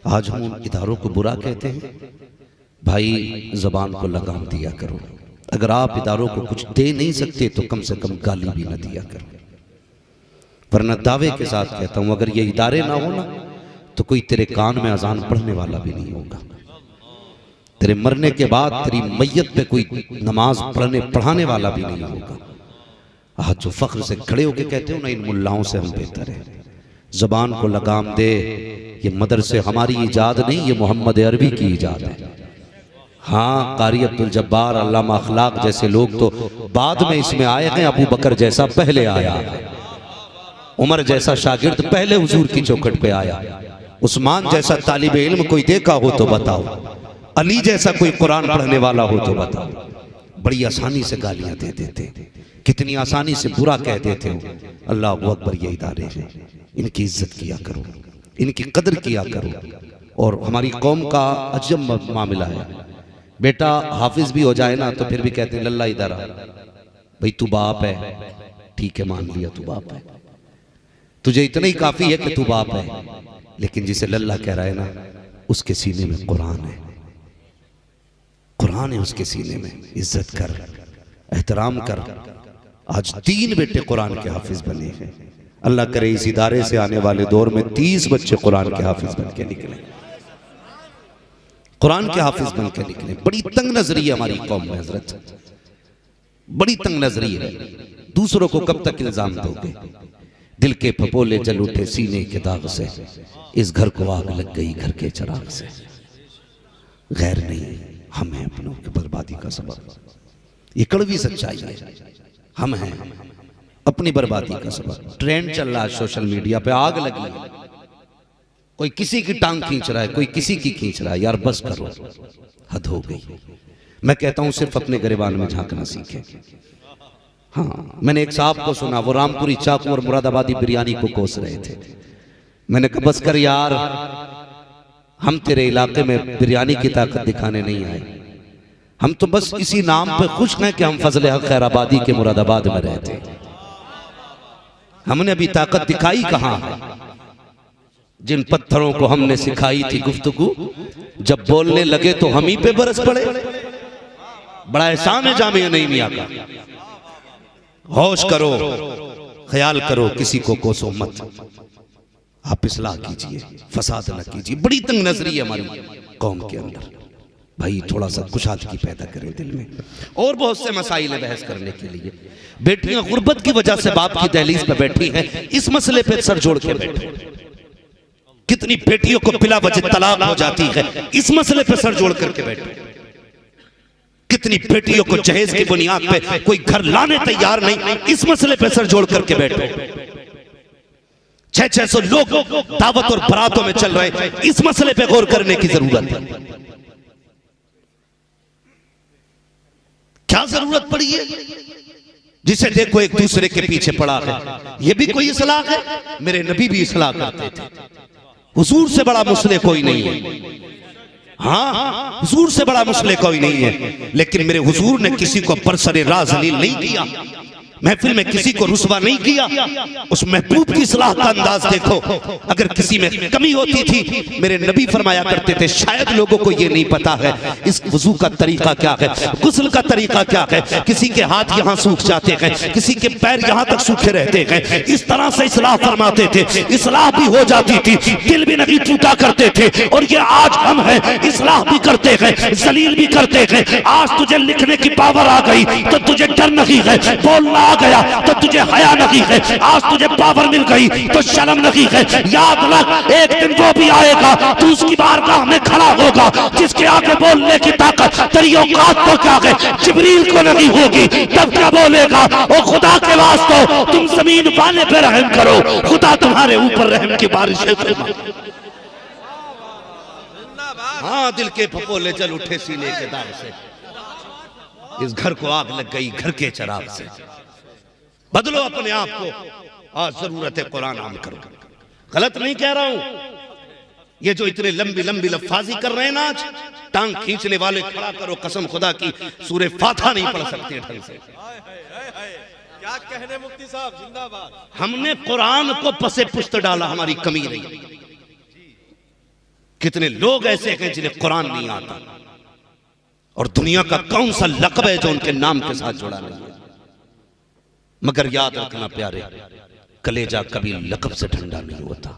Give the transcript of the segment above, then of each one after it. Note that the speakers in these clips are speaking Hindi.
आज हम उन इदारों को बुरा कहते हैं। भाई ज़बान को लगाम दिया करो। अगर आप इदारों को कुछ दे नहीं सकते तो कम से कम गाली भी न दिया करो। वरना दावे के साथ कहता हूं, अगर ये इदारे ना हो ना तो कोई तेरे कान में अजान पढ़ने वाला भी नहीं होगा। तेरे मरने के बाद तेरी मैयत पे कोई नमाज पढ़ाने वाला भी नहीं होगा। आज जो फख्र से खड़े होकर कहते हो ना, इन मुल्लाओं से हम बेहतर है। ज़बान को लगाम दे। ये मदरसे हमारी इजाद नहीं, ये मोहम्मद अरबी की इजाद है। हाँ, कारी अब्दुल जब्बार, अल्लामा अखलाक जैसे लोग तो बाद में इसमें आए हैं। अबू बकर जैसा पहले आया है, उमर जैसा शागिर्द पहले हुजूर की चौखट पे आया, उस्मान जैसा तालिब इल्म कोई देखा हो तो बताओ, अली जैसा कोई कुरान पढ़ने वाला हो तो बताओ। बड़ी आसानी से गालियां दे देते, कितनी आसानी से बुरा कह देते हो। अल्लाह अकबर, ये इदारे हैं, इनकी इज्जत किया करो, इनकी कदर किया करो। और हमारी कौम का अजब मामला है, बेटा हाफिज भी हो जाए ना तो फिर भी कहते हैं लल्ला इधर आ। भाई तू बाप है, ठीक है मान लिया तू बाप है, तुझे इतना ही काफी है कि तू बाप है, लेकिन जिसे लल्ला कह रहा है ना उसके सीने में कुरान है, कुरान है उसके सीने में। इज्जत कर, एहतराम कर। आज 3 बेटे कुरान के हाफिज बने हैं। अल्लाह करे इस इदारे से आने वाले दौर में 30 बच्चे कुरान के हाफिज बन के निकले, कुरान के हाफिज बन के निकले। बड़ी तंग नजरी है हमारी कौम में हजरत, बड़ी तंग नजरी है। दूसरों को कब तक इल्जाम दोगे? दिल के फपोले जल उठे सीने के दाग से, इस घर को आग लग गई घर के चिराग से। गैर नहीं, हम हैं अपनों की बर्बादी का सबब। ये कड़वी सच्चाई है, हम हैं अपनी बर्बादी का सबब। ट्रेंड चल रहा है सोशल मीडिया पे, आग लगी, कोई किसी की टांग खींच रहा है, कोई किसी की खींच रहा है। यार बस करो, हद हो गई। मैं कहता हूं सिर्फ अपने गिरबान में झांकना सीखे। हाँ, मैंने एक साहब को सुना, वो रामपुरी चाकू और मुरादाबादी बिरयानी को कोस रहे थे। मैंने कहा बस कर यार, हम तेरे इलाके में बिरयानी की ताकत दिखाने नहीं आए, हम तो बस इसी नाम पे खुश हैं कि हम फजल हक खैराबादी के मुरादाबाद में रहते। हमने अभी ताकत दिखाई कहां है? जिन पत्थरों को हमने सिखाई थी गुफ्तगू, जब बोलने लगे तो हम ही पे बरस पड़े। बड़ा एहसान है जामिया नहीं मियां का। होश करो, ख्याल करो, किसी को कोसो मत, आप इस्लाह कीजिए, फसाद न कीजिए। बड़ी तंग नजरी है हमारी कौम के अंदर। भाई थोड़ा सा कुशादगी पैदा करें दिल में। और बहुत से मसाइल है बहस करने के लिए। बेटियां गुर्बत की वजह से बाप की दहलीज पे बैठी हैं, इस मसले पे सर जोड़ के बैठे। कितनी बेटियों को बिला वजह तलाक हो जाती है, इस मसले पे सर जोड़ करके बैठे। कितनी बेटियों को जहेज की बुनियाद पे कोई घर लाने तैयार नहीं, इस मसले पे सर जोड़ करके बैठे। 600 लोग दावत और बारातों में चल रहे हैं, इस मसले पे गौर करने की जरूरत है। क्या जरूरत पड़ी है? जिसे देखो एक दूसरे के पीछे पड़ा है, ये भी कोई इस्लाह है? मेरे नबी भी इस्लाह करते थे। हुजूर से बड़ा मुस्लिह कोई नहीं है। हाँ, हुजूर से बड़ा मुस्लिह कोई नहीं है, लेकिन मेरे हुजूर ने किसी को बरसरे राह जलील नहीं किया, महफिल में किसी को रुसवा नहीं किया। उस महबूब की सलाह का अंदाज देखो। अगर किसी में कमी होती थी, मेरे नबी फरमाया करते थे, शायद लोगों को ये नहीं पता है इस वुजू का तरीका क्या है, गुस्ल का तरीका क्या है। किसी के हाथ यहाँ सूख जाते हैं, किसी के पैर यहाँ तक सूखे रहते हैं। इस तरह से इस्लाह फरमाते थे, इस्लाह भी हो जाती थी, दिल भी नहीं टूटा करते थे। और ये आज हम हैं, इस्लाह भी करते हैं, जलील भी करते हैं। आज तुझे लिखने की पावर आ गई तो तुझे डर नहीं है, बोलना आ गया तो तुझे हया नहीं है, आज तुझे पावर मिल गई तो शर्म नहीं है। याद रख, एक दिन वो भी आएगा, तू उसकी बारगाह में खड़ा होगा जिसके आगे बोलने की ताकत तेरी औकात को क्या है, जिब्रील को नहीं होगी। तब क्या बोलेगा? ओ खुदा के वास्ते तुम जमीन वाले पे रहम करो, खुदा तुम्हारे ऊपर रहम की बारिश फरमा। हाँ, दिल के फपोले जल उठे सीने के दाग से, इस घर को आग लग गई घर के चिराग से। बदलो अपने आप को, आज जरूरत है कुरान आम करो। गलत नहीं कह रहा हूं। ये जो इतने लंबी लंबी लफ्जाजी कर रहे हैं ना, आज टांग खींचने वाले खड़ा करो, कसम खुदा की सूरे फातिहा नहीं पढ़ सकते ढंग से। क्या कहने मुफ्ती साहब, जिंदाबाद। हमने कुरान को पसे पुश्त डाला, हमारी कमी नहीं। कितने लोग ऐसे हैं जिन्हें कुरान नहीं आता और दुनिया का कौन सा लक़ब है जो उनके नाम के साथ जुड़ा नहीं है। मगर याद रखना प्यारे, कलेजा कभी लक़ब से ठंडा नहीं होता।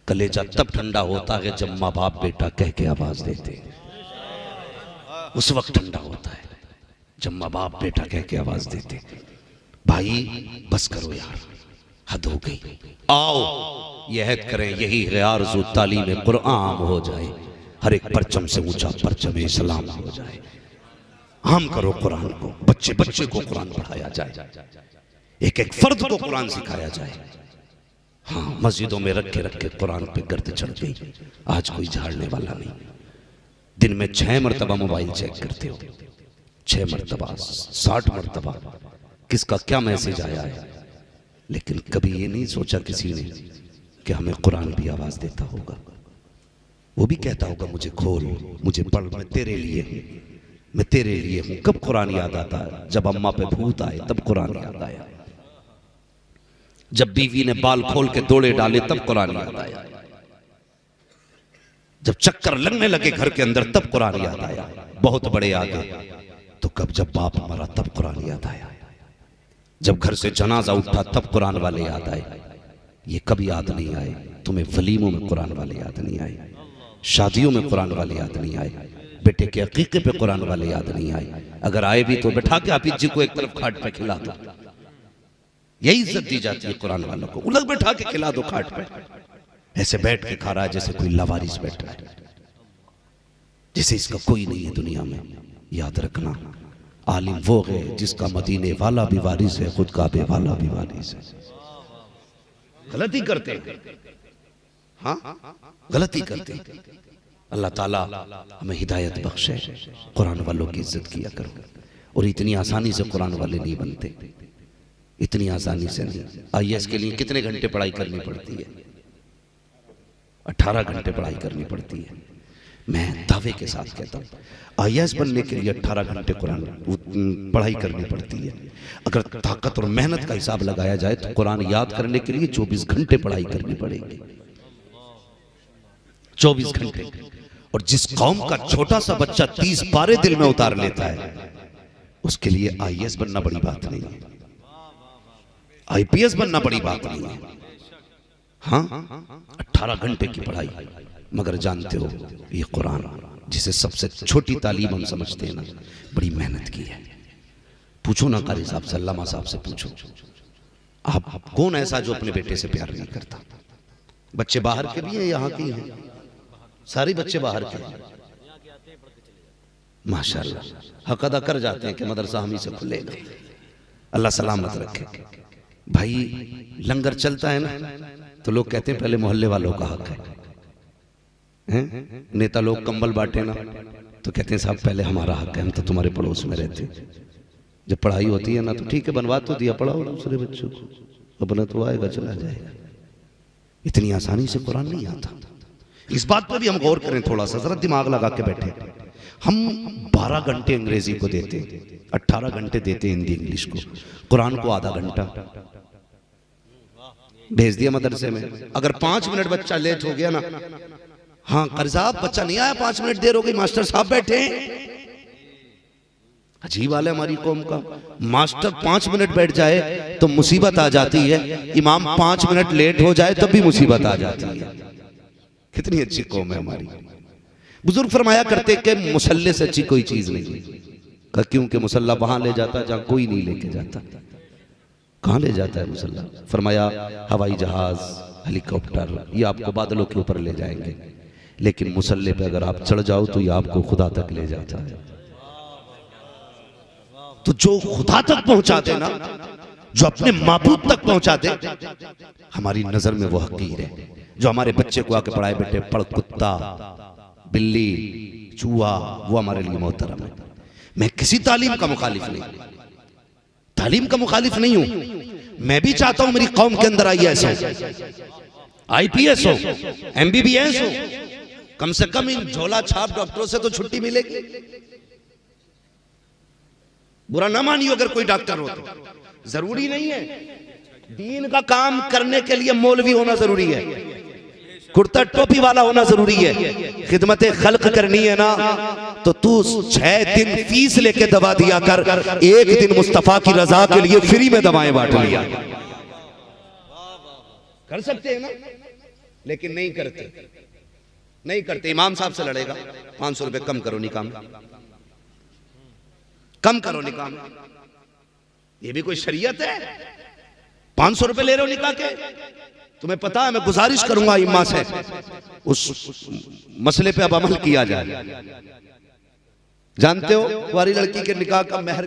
कलेजा तब ठंडा होता है जब माँ बाप बेटा कह के आवाज देते हैं, उस वक्त ठंडा होता है जब माँ बाप बेटा कह के आवाज देते। भाई बस करो यार, हद हो गई। आओ ये हद करें, यही है आरज़ू तालीम कुरान हो जाए, हर एक परचम से ऊंचा परचम इस्लाम हो जाए। हम करो कुरान को, बच्चे बच्चे को कुरान पढ़ाया जाए, एक एक फर्द को कुरान सिखाया जाए। हाँ, मस्जिदों में रख के कुरान पे गर्द चढ़ गई, आज कोई झाड़ने वाला नहीं। दिन में 6 मरतबा मोबाइल चेक करते हो, 6 मरतबा 60 मरतबा, किसका क्या मैसेज आया है। लेकिन कभी ये नहीं सोचा किसी ने कि हमें कुरान भी आवाज देता होगा, वो भी कहता होगा मुझे खोल, मुझे पढ़, मैं तेरे लिए हूं, मैं तेरे लिए हूं। कब कुरान याद आता है? जब अम्मा पे भूत आए तब कुरान याद आया, जब बीवी ने बाल खोल के दौड़े डाले तब कुरान याद आया, जब चक्कर लगने लगे घर के अंदर तब कुरान याद आया। बहुत बड़े आगे तो कब जब बाप मरा तब कुरान याद आया, जब घर से जनाजा उठा तब कुरान वाले याद आए। ये कभी याद नहीं आए तुम्हें, वलीमों में कुरान वाले याद नहीं आए, शादियों में कुरान वाले याद नहीं आए, बेटे के अकीके पे कुरान वाले याद नहीं आए। अगर आए भी तो बैठा के हाफिज जी को एक तरफ खाट पे खिला दो, यही इज्जत दी जाती है कुरान वालों को। उलग बैठा के खिला दो खाट पे, ऐसे बैठ के खा रहा है जैसे कोई लवारिस बैठा है, जैसे इसका कोई नहीं है दुनिया में। याद रखना, आलिम वो है जिसका मदीने वाला भी वारिस है, खुद काबे वाला भी वारिस है। गलती करते हैं, हाँ गलती करते हैं। अल्लाह ताला हमें हिदायत बख्शे, कुरान वालों की इज्जत किया करो। और इतनी आसानी से कुरान वाले नहीं बनते, इतनी आसानी से नहीं। IAS के लिए कितने घंटे पढ़ाई करनी पड़ती है? 18 घंटे पढ़ाई करनी पड़ती है। मैं दावे के साथ कहता हूँ, IAS बनने के लिए 18 घंटे कुरान पढ़ाई करनी पड़ती है। अगर ताकत और मेहनत का हिसाब लगाया जाए तो कुरान याद करने के लिए 24 घंटे पढ़ाई करनी पड़ेगी, 24 घंटे। और जिस कौम का छोटा सा बच्चा 30 पारे दिल में उतार लेता है, उसके लिए IAS बनना बड़ी बात नहीं है, IPS बनना बड़ी बात नहीं है। हाँ, 18 घंटे की पढ़ाई। मगर जानते हो, ये कुरान जिसे सबसे छोटी तालीम हम समझते हैं ना, बड़ी मेहनत की है। पूछो ना कारी साहब से, अल्लामा साहब से पूछो, आप कौन ऐसा जो अपने बेटे से प्यार नहीं करता? बच्चे बाहर के भी हैं, यहाँ के हैं, सारे बच्चे बाहर के हैं माशाल्लाह। हक अदा कर जाते हैं कि मदरसा हम ही से खुलेगा, अल्लाह सलामत रखे। भाई लंगर चलता है ना तो लोग कहते हैं पहले मोहल्ले वालों का हक है। नेता लोग कंबल बांटे ना तो कहते हैं साहब पहले हमारा हक है, हम तो तुम्हारे पड़ोस में रहते हैं। जब पढ़ाई होती है ना तो ठीक है, बनवा तो दिया, पढ़ाओ दूसरे बच्चों को, अपना तो आएगा चला जाएगा। इतनी आसानी से कुरान नहीं आता। इस बात पर भी हम गौर करें, थोड़ा सा जरा दिमाग लगा के बैठे। हम 12 घंटे अंग्रेजी को देते, 18 घंटे देते हिंदी इंग्लिश को, कुरान को आधा घंटा भेज दिया मदरसे में। अगर 5 मिनट बच्चा लेट हो गया ना, हाँ कारी साहब बच्चा नहीं आया, 5 मिनट देर हो गई, मास्टर साहब बैठे। अजीब हाल है हमारी कौम का, मास्टर 5 मिनट बैठ जाए तो मुसीबत आ जाती है, इमाम 5 मिनट लेट हो जाए तब भी मुसीबत आ जाती है। कितनी अच्छी कौम है हमारी। बुजुर्ग फरमाया करते कि मुसल्ले से अच्छी कोई चीज नहीं, क्योंकि मुसल्ला वहां ले जाता है जहां कोई नहीं लेके जाता। कहां ले जाता है मुसल्ला? फरमाया हवाई जहाज, हेलीकॉप्टर, ये आपको बादलों के ऊपर ले जाएंगे, लेकिन मुसल्ले पे अगर आप चढ़ जाओ तो ये आपको खुदा तक ले जाता है। तो जो खुदा तक पहुंचा दे ना, जो अपने माबूद तक पहुंचा दे, हमारी नजर में वो हकीर है। जो हमारे बच्चे को आके पढ़ाए, बेटे पढ़ कुत्ता, बिल्ली, चूहा, वो हमारे लिए मोहतरम है। मैं किसी तालीम का मुखालिफ नहीं, तालीम का मुखालिफ नहीं हूं। मैं भी चाहता हूं मेरी कौम के अंदर IAS हो, IPS हो, MBBS हो, कम से कम इन झोला छाप डॉक्टरों से तो छुट्टी मिलेगी। बुरा ना मानियो अगर कोई डॉक्टर हो तो, जरूरी नहीं है। दीन का काम करने के लिए मौलवी होना जरूरी है। कुर्ता टोपी वाला होना जरूरी है, खिदमत खल्क करनी है ना, तो तू 6 दिन फीस लेके दवा दिया कर, एक दिन मुस्तफा की रजा के लिए फ्री में दवाएं बांट लिया कर सकते हैं ना, लेकिन नहीं करते, नहीं करते। इमाम साहब से लड़ेगा, 500 रुपए कम करो निकाह में, कम करो निकाह में। ये भी कोई शरीयत है? 500 रुपए ले रहे हो निकाह के? तुम्हें पता है, मैं गुजारिश करूंगा इमाम से उस मसले पे अब अमल किया जाए। जानते हो कुंवारी लड़की के निकाह का महर,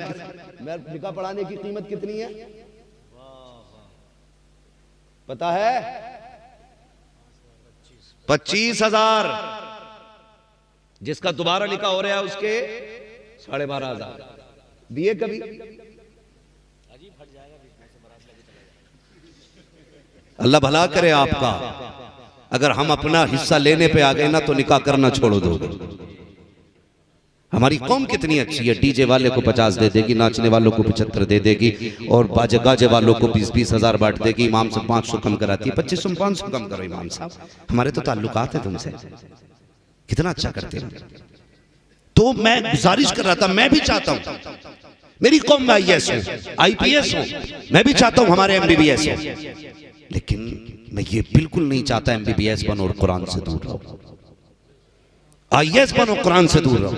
निकाह पढ़ाने की कीमत कितनी है पता है? 25,000। जिसका दोबारा निकाह हो रहा है उसके 12,500 दिए कभी? अल्लाह भला करे आपका। अगर हम अपना हिस्सा लेने पे आ गए ना तो निकाह करना छोड़ दोगे। हमारी कौम कितनी अच्छी है, डीजे वाले को 50 दे देगी, नाचने वालों को 75 दे देगी, और बाजे गाजे वालों को 20-20 हजार बांट देगी। इमाम से 500 कम कराती है, 2500 500 कम करो इमाम साहब, हमारे तो ताल्लुकात है तुमसे, कितना अच्छा करते हैं। तो मैं गुजारिश कर रहा था, मैं भी चाहता हूं मेरी कौम में IAS हो, IPS हो, मैं भी चाहता हूं हमारे MBBS हो, लेकिन मैं ये बिल्कुल नहीं चाहता MBBS बनो और कुरान से दूर रहो। IAS बनो, कुरान से दूर रहो।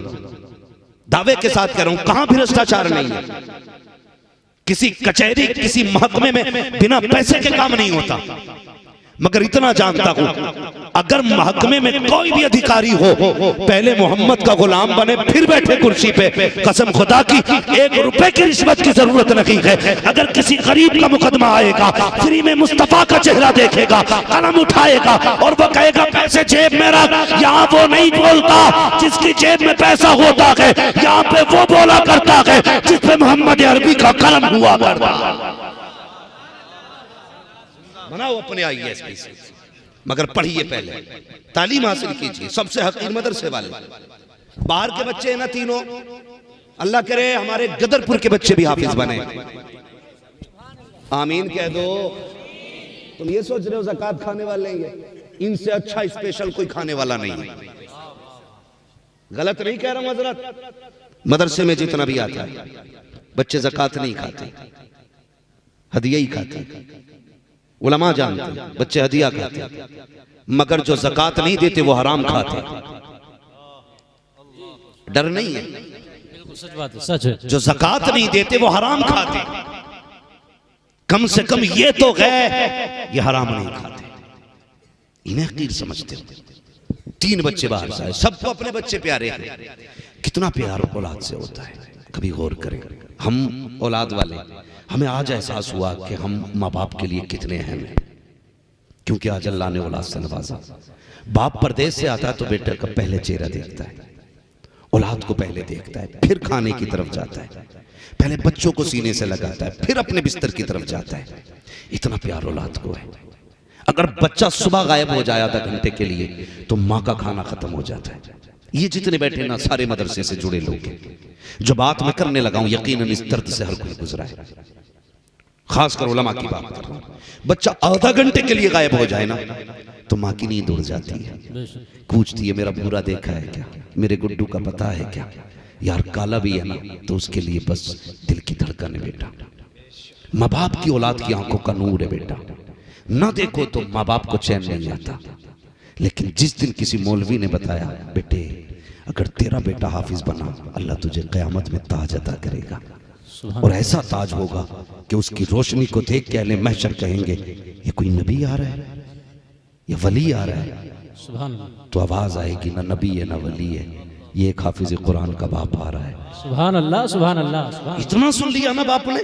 दावे के साथ कह रहा हूं, कहां भ्रष्टाचार नहीं है। किसी कचहरी, किसी महकमे में बिना पैसे के काम नहीं होता। मगर इतना जानता हूं, अगर महकमे में कोई भी अधिकारी हो, पहले मोहम्मद का गुलाम बने फिर बैठे कुर्सी पे। कसम खुदा की 1 रुपए की रिश्वत की जरूरत नहीं है। अगर किसी गरीब का मुकदमा आएगा, फ्री में मुस्तफा का चेहरा देखेगा, कलम उठाएगा और वो कहेगा पैसे जेब में रख। यहाँ वो नहीं बोलता जिसकी जेब में पैसा होता है, यहाँ पे वो बोला करता है जिसपे मोहम्मद अरबी का कलम हुआ करता। बनाओ अपने IAS से, मगर पढ़िए, पहले तालीम हासिल कीजिए। सबसे हकीर मदरसे वाले, बाहर के बच्चे हैं ना तीनों, अल्लाह करे हमारे गदरपुर के बच्चे भी हाफिज बने। आमीन कह दो। तुम ये सोच रहे हो ज़कात खाने वाले हैं, इनसे अच्छा स्पेशल कोई खाने वाला नहीं है। गलत नहीं कह रहा हूं हजरत। मदरसे में जितना भी आता है बच्चे ज़कात नहीं खाते, हदिया ही खाते। उलमा जानते बच्चे हदिया खाते, मगर जो ज़कात नहीं देते वो हराम खाते। डर नहीं है, सच बात है, सच है। जो ज़कात नहीं देते वो हराम खाते। कम से कम ये तो है ये हराम नहीं खाते, इन्हें हकीर समझते हो। 3 बच्चे बाहर से आए, सबको अपने बच्चे प्यारे हैं। कितना प्यार औलाद से होता है, कभी गौर करें। हम औलाद वाले, हमें आज एहसास हुआ कि हम माँ बाप के लिए कितने अहम हैं, क्योंकि आज अल्लाह ने औलाद से नवाजा। बाप परदेश से आता है तो बेटे का पहले चेहरा देखता है, औलाद को पहले देखता है, फिर खाने की तरफ जाता है, पहले बच्चों को सीने से लगाता है, फिर अपने बिस्तर की तरफ जाता है। इतना प्यार औलाद को है। अगर बच्चा सुबह गायब हो जाए आधा घंटे के लिए तो माँ का खाना खत्म हो जाता है। ये जितने बैठे ना सारे मदरसे से जुड़े लोग हैं। जो बात मैं करने लगा हूं यकीनन इस दर्द से हर कोई गुजरा है, खासकर उलमा की बात कर रहा हूं। बच्चा आधा घंटे के लिए गायब हो जाए ना तो माँ की नींद उड़ जाती है, पूछती है मेरा बुरा देखा है क्या, मेरे गुड्डू का पता है क्या, यार काला भी है ना तो उसके लिए बस दिल की धड़कन है बेटा। माँ बाप की औलाद की आंखों का नूर है बेटा। ना देखो तो माँ बाप को चैन नहीं आता, लेकिन जिस दिन किसी मौलवी ने बताया बेटे अगर तेरा बेटा हाफिज बना अल्लाह तुझे क़यामत में ताज अता करेगा, और ऐसा ताज होगा कि उसकी रोशनी को देख के अहले महशर कहेंगे ये कोई नबी आ रहा है, ये वली आ रहा है। तो आवाज आएगी ना नबी है ना वली है, ये एक हाफिज कुरान का बाप आ रहा है। सुभान अल्लाह, सुभान अल्लाह। इतना सुन लिया ना बाप ने।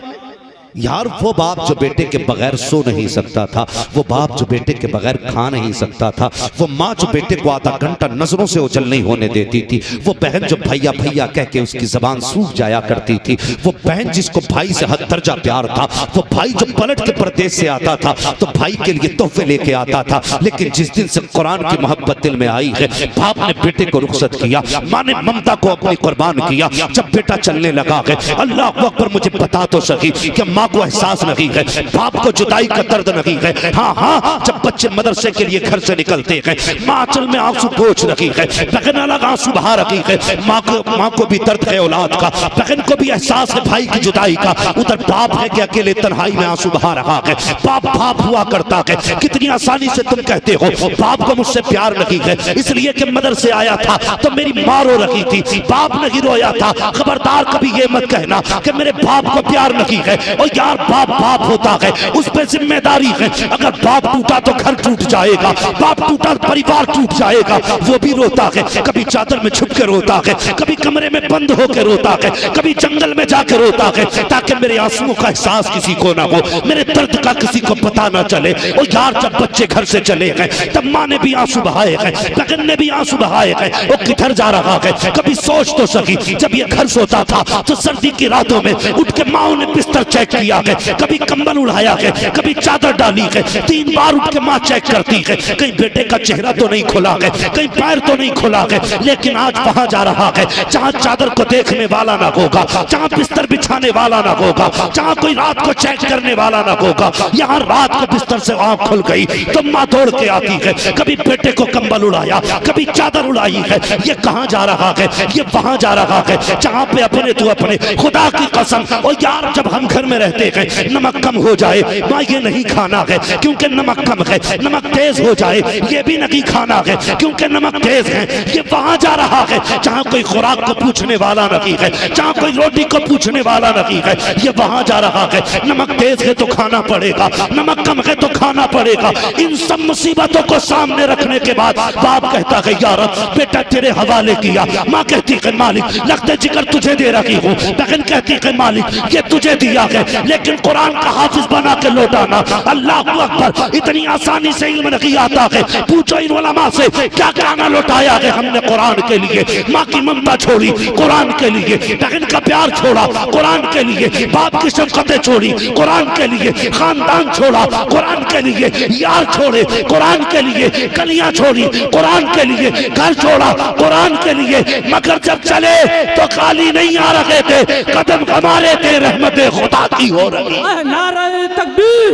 यार वो बाप जो बेटे के बगैर सो नहीं सकता था, वो बाप जो बेटे के बगैर खा नहीं सकता था, वो माँ जो बेटे को आधा घंटा नजरों से ओझल नहीं होने देती थी, वो बहन जो भैया भैया कह के उसकी जबान सूख जाया करती थी, वो बहन जिसको भाई से हद दर्जा प्यार था, वो भाई जो पलट के परदेश से आता था तो भाई के लिए तोहफे लेके आता था। लेकिन जिस दिन से कुरान की मोहब्बत दिल में आई है, बाप ने बेटे को रुखसत किया, माँ ने ममता को अपनी कुर्बान किया। जब बेटा चलने लगा है, अल्लाह अकबर मुझे बता तो सकी कि माँ माँ को एहसास नहीं है, बाप को जुदाई का दर्द नहीं है। हाँ हाँ, जब बच्चे मदरसे के लिए घर से निकलते हैं, माँ आंचल में आंसू पोंछ रही है, बहन अलग आंसू बहा रही है। माँ को भी दर्द है औलाद का, बहन को भी एहसास है भाई की जुदाई का। उधर बाप है कि अकेले तन्हाई में आंसू बहा रहा है। बाप बाप हुआ करता है। कितनी आसानी से तुम कहते हो बाप को मुझसे प्यार नहीं है, इसलिए कि मदरसे आया था तो मेरी माँ रो रही थी, बाप नहीं रोया था। खबरदार कभी ये मत कहना कि मेरे बाप को प्यार नहीं है। और यार बाप बाप होता है, उस पर जिम्मेदारी है। अगर बाप टूटा तो घर टूट जाएगा, बाप टूटा परिवार टूट जाएगा। वो भी रोता है, कभी चादर में छुप के रोता है, कभी कमरे में बंद होकर रोता है, कभी जंगल में जाकर रोता है, ताकि मेरे आंसुओं का एहसास किसी को ना हो, मेरे दर्द का किसी को पता ना चले। और यार जब बच्चे घर से चले गए तब माँ ने भी आंसू बहाए हैं, बहन ने भी आंसू बहाए हैं। वो किधर जा रहा है कभी सोच तो सकी। जब ये घर सोता था तो सर्दी की रातों में उठ के माँ ने बिस्तर चेक किया है, कभी कंबल उड़ाया है, कभी चादर डाली है। 3 बार उठ के माँ चेक करती है, कहीं बेटे का चेहरा तो नहीं खुला है, कहीं पैर तो नहीं खुला है। लेकिन आज वहां जा रहा है जहां चादर को देखने वाला ना होगा, जहां बिस्तर बिछाने वाला ना होगा, जहां कोई रात को चेक करने वाला ना होगा। यहाँ रात को बिस्तर से आंख खुल गई तो माँ दौड़ के आती है, कभी बेटे को कंबल उड़ाया, कभी चादर उड़ाई है। ये कहाँ जा रहा है? ये वहां जा रहा है जहां पे अपने तो अपने खुदा की कसम। और यार जब हम घर में रहते हैं नमक कम हो जाए, माँ ये नहीं खाना है क्योंकि नमक कम है। नमक तेज हो जाए, ये भी नहीं खाना है क्योंकि नमक तेज है। ये वहां जा रहा है जहां कोई खुराक को पूछने वाला नहीं है, जहां कोई रोटी को पूछने वाला नहीं है। ये वहां जा रहा है, नमक तेज है तो खाना पड़ेगा, नमक कम है तो खाना पड़ेगा। इन सब मुसीबतों को सामने रखने के बाद बाप कहता है यार बेटा तेरे हवाले किया। माँ कहती है मालिक लगते जिक्र तुझे दे रही हूँ। बहन कहती है मालिक ये तुझे दिया है, लेकिन कुरान का हाफिज बना के लौटाना। अल्लाह अकबर, इतनी आसानी से इल्म नहीं आता है। पूछो इन उलमा से क्या क्या लौटाया है हमने कुरान के लिए। माँ की ममता छोड़ी कुरान के लिए, बहन का प्यार छोड़ा कुरान के लिए, बाप की शफकतें छोड़ी कुरान के लिए, खानदान छोड़ा कुरान के लिए, यार छोड़े कुरान के लिए, कलियां छोड़ी कुरान के लिए, घर छोड़ा कुरान के लिए। मगर जब चले तो खाली नहीं आ रहे थे, कदम हमारे थे, रहमत खुदा की हो रही। नारे तकबीर,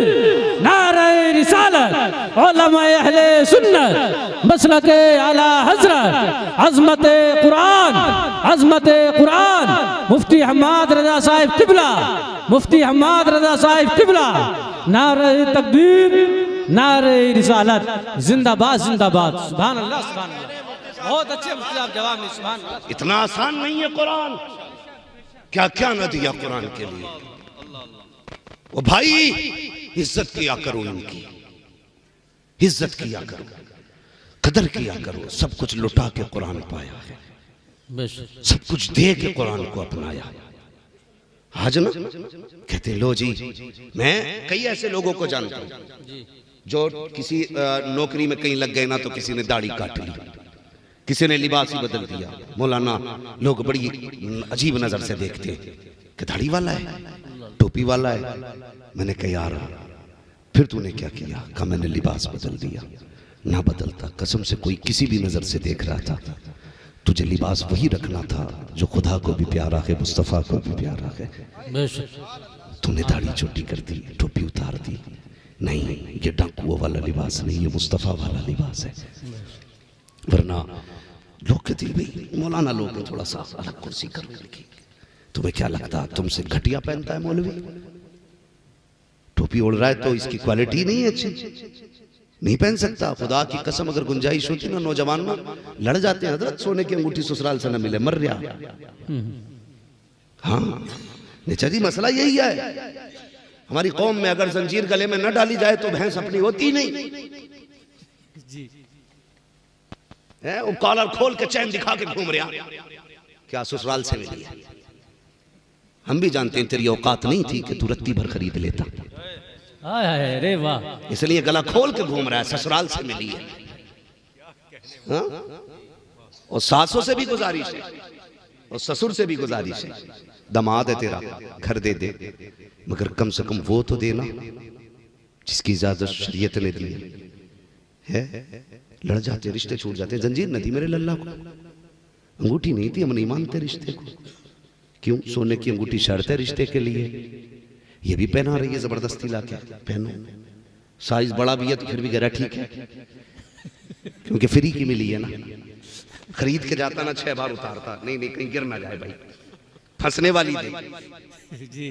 नारे रिसालत, उलमाए अहले सुन्नत, मसलके आला हजरत, अज़मत कुरान, अज़मत कुरान, मुफ्ती हम्माद रजा साहिब किबला, मुफ्ती हम्माद रजा साहिब किबला। नारे तकबीर, नारे रिसालत, जिंदाबाद जिंदाबाद। सुभान अल्लाह, सुभान अल्लाह। बहुत अच्छे मुफ्ती साहब जवाब में, सुभान अल्लाह। इतना आसान नहीं है कुरान, क्या क्या न दिया कुरान के लिए। वो भाई इज्जत किया करो, इनकी इज्जत किया करो, कदर किया करो। सब कुछ लुटा के कुरान पाया है, सब कुछ दे के कुरान को अपनाया। आज ना कहते लो जी, मैं कई ऐसे लोगों को जानता हूं जो किसी नौकरी में कहीं लग गए ना तो किसी ने दाढ़ी काट ली, किसी ने लिबास ही बदल दिया। मौलाना लोग बड़ी अजीब नजर से देखते कि दाढ़ी वाला है, टोपी वाला है। मैंने कहा यार फिर तूने क्या किया? कहा मैंने लिबास बदल दिया। ना बदलता, कसम से कोई किसी भी नजर से देख रहा था, तुझे लिबास वही रखना था जो खुदा को भी प्यारा है, मुस्तफ़ा को भी प्यारा है। तूने दाढ़ी छोटी कर दी, टोपी उतार दी। नहीं, ये डाकुओं वाला लिबास नहीं, ये मुस्तफ़ा वाला लिबास है। वरना लोग कहते भाई मौलाना लोग हैं, थोड़ा सा अलग कुर्सी करो इनकी। तुम्हें क्या लगता तुमसे घटिया पहनता है मौलवी? टोपी ओढ़ रहा है तो इसकी क्वालिटी नहीं है अच्छी, नहीं पहन सकता। खुदा की कसम अगर गुंजाइश होती ना, नौजवान ना लड़ जाते हैं, हजरत सोने की अंगूठी ससुराल से न मिले मर रहा। हाँ नेचा जी, मसला यही है। हमारी कौम में अगर जंजीर गले में न डाली जाए तो भैंस अपनी होती नहीं है। वो कॉलर खोल के चैन दिखा के घूम रहा, क्या ससुराल से मिली है? हम भी जानते हैं तेरी औकात नहीं थी कि तू रत्ती भर खरीद लेता, अरे वाह, इसलिए गला खोल के घूम रहा है, ससुराल से मिली है। हाँ? और सासों से भी गुजारिश है और ससुर से भी गुजारिश है, दामाद है तेरा, घर दे दे, मगर कम से कम वो तो देना जिसकी इजाजत शरीयत ने दी है। लड़ जाते, रिश्ते छूट जाते। जंजीर न थी मेरे लल्ला को, अंगूठी नहीं थी, हम नहीं मानते रिश्ते को। क्यों? सोने की अंगूठी शर्त है रिश्ते के लिए, ये भी पहना रही है जबरदस्ती लाके, पहनो। साइज बड़ा भी है तो फिर भी कह रहा ठीक है, क्योंकि फ्री की मिली है ना। खरीद के जाता ना 6 बार उतारता, नहीं नहीं कहीं गिर ना जाए भाई, फंसने वाली थी जी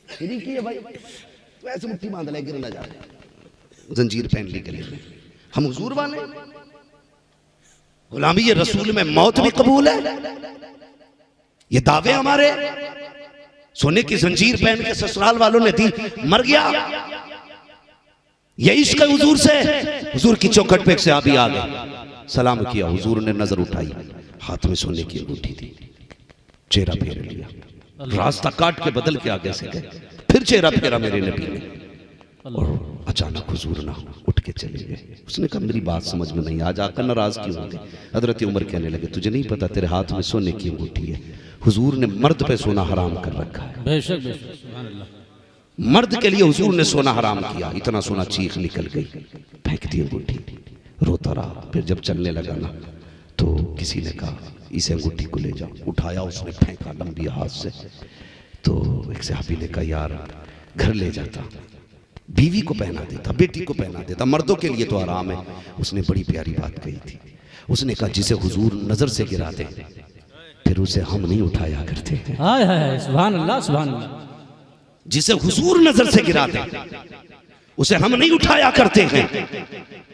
फ्री की है भाई, तो ऐसे मुट्ठी बांध ले गिर ना जाए। जंजीर पहन ली गले में। हम हुजूर वाले, गुलामी ये रसूल में मौत भी कबूल है, ये दावे हमारे। सोने की जंजीर पहन के ससुराल वालों ने दी, मर गया। ये इश्क हुजूर से, हुजूर की चौखट पे एक सहाबी आ गए, सलाम किया, हुजूर ने नजर उठाई, हाथ में सोने की अंगूठी थी, चेहरा फेर लिया, रास्ता काट के बदल के आगे से गए, फिर चेहरा फेरा मेरे नबी ने, और अचानक हुजूर ना उठ के चले गए। उसने कहा मेरी बात समझ में नहीं, आज आकर नाराज क्यों होते? हजरत उमर कहने लगे तुझे नहीं पता तेरे हाथ में सोने की अंगूठी है, हुजूर ने मर्द पे सोना हराम कर रखा है। बेशक बेशक सुभान अल्लाह। मर्द के लिए हुजूर ने सोना हराम किया। इतना सोना चीख निकल गई, फेंक दी अंगूठी, रोता रहा। फिर जब चलने लगा ना तो किसी ने कहा इसे अंगूठी को ले जाओ, उठाया, उसने फेंका लंबी हाथ से। तो एक सहाबी ने कहा यार घर ले जाता, बीवी को पहना देता, बेटी को पहना देता, मर्दों के लिए तो आराम है। उसने बड़ी प्यारी बात कही थी, उसने कहा जिसे हुजूर नजर से गिराते फिर उसे हम नहीं उठाया करते हैं। हाय हाय सुभान अल्लाह सुभान अल्लाह। जिसे हुजूर नजर से गिराते उसे हम नहीं उठाया करते हैं।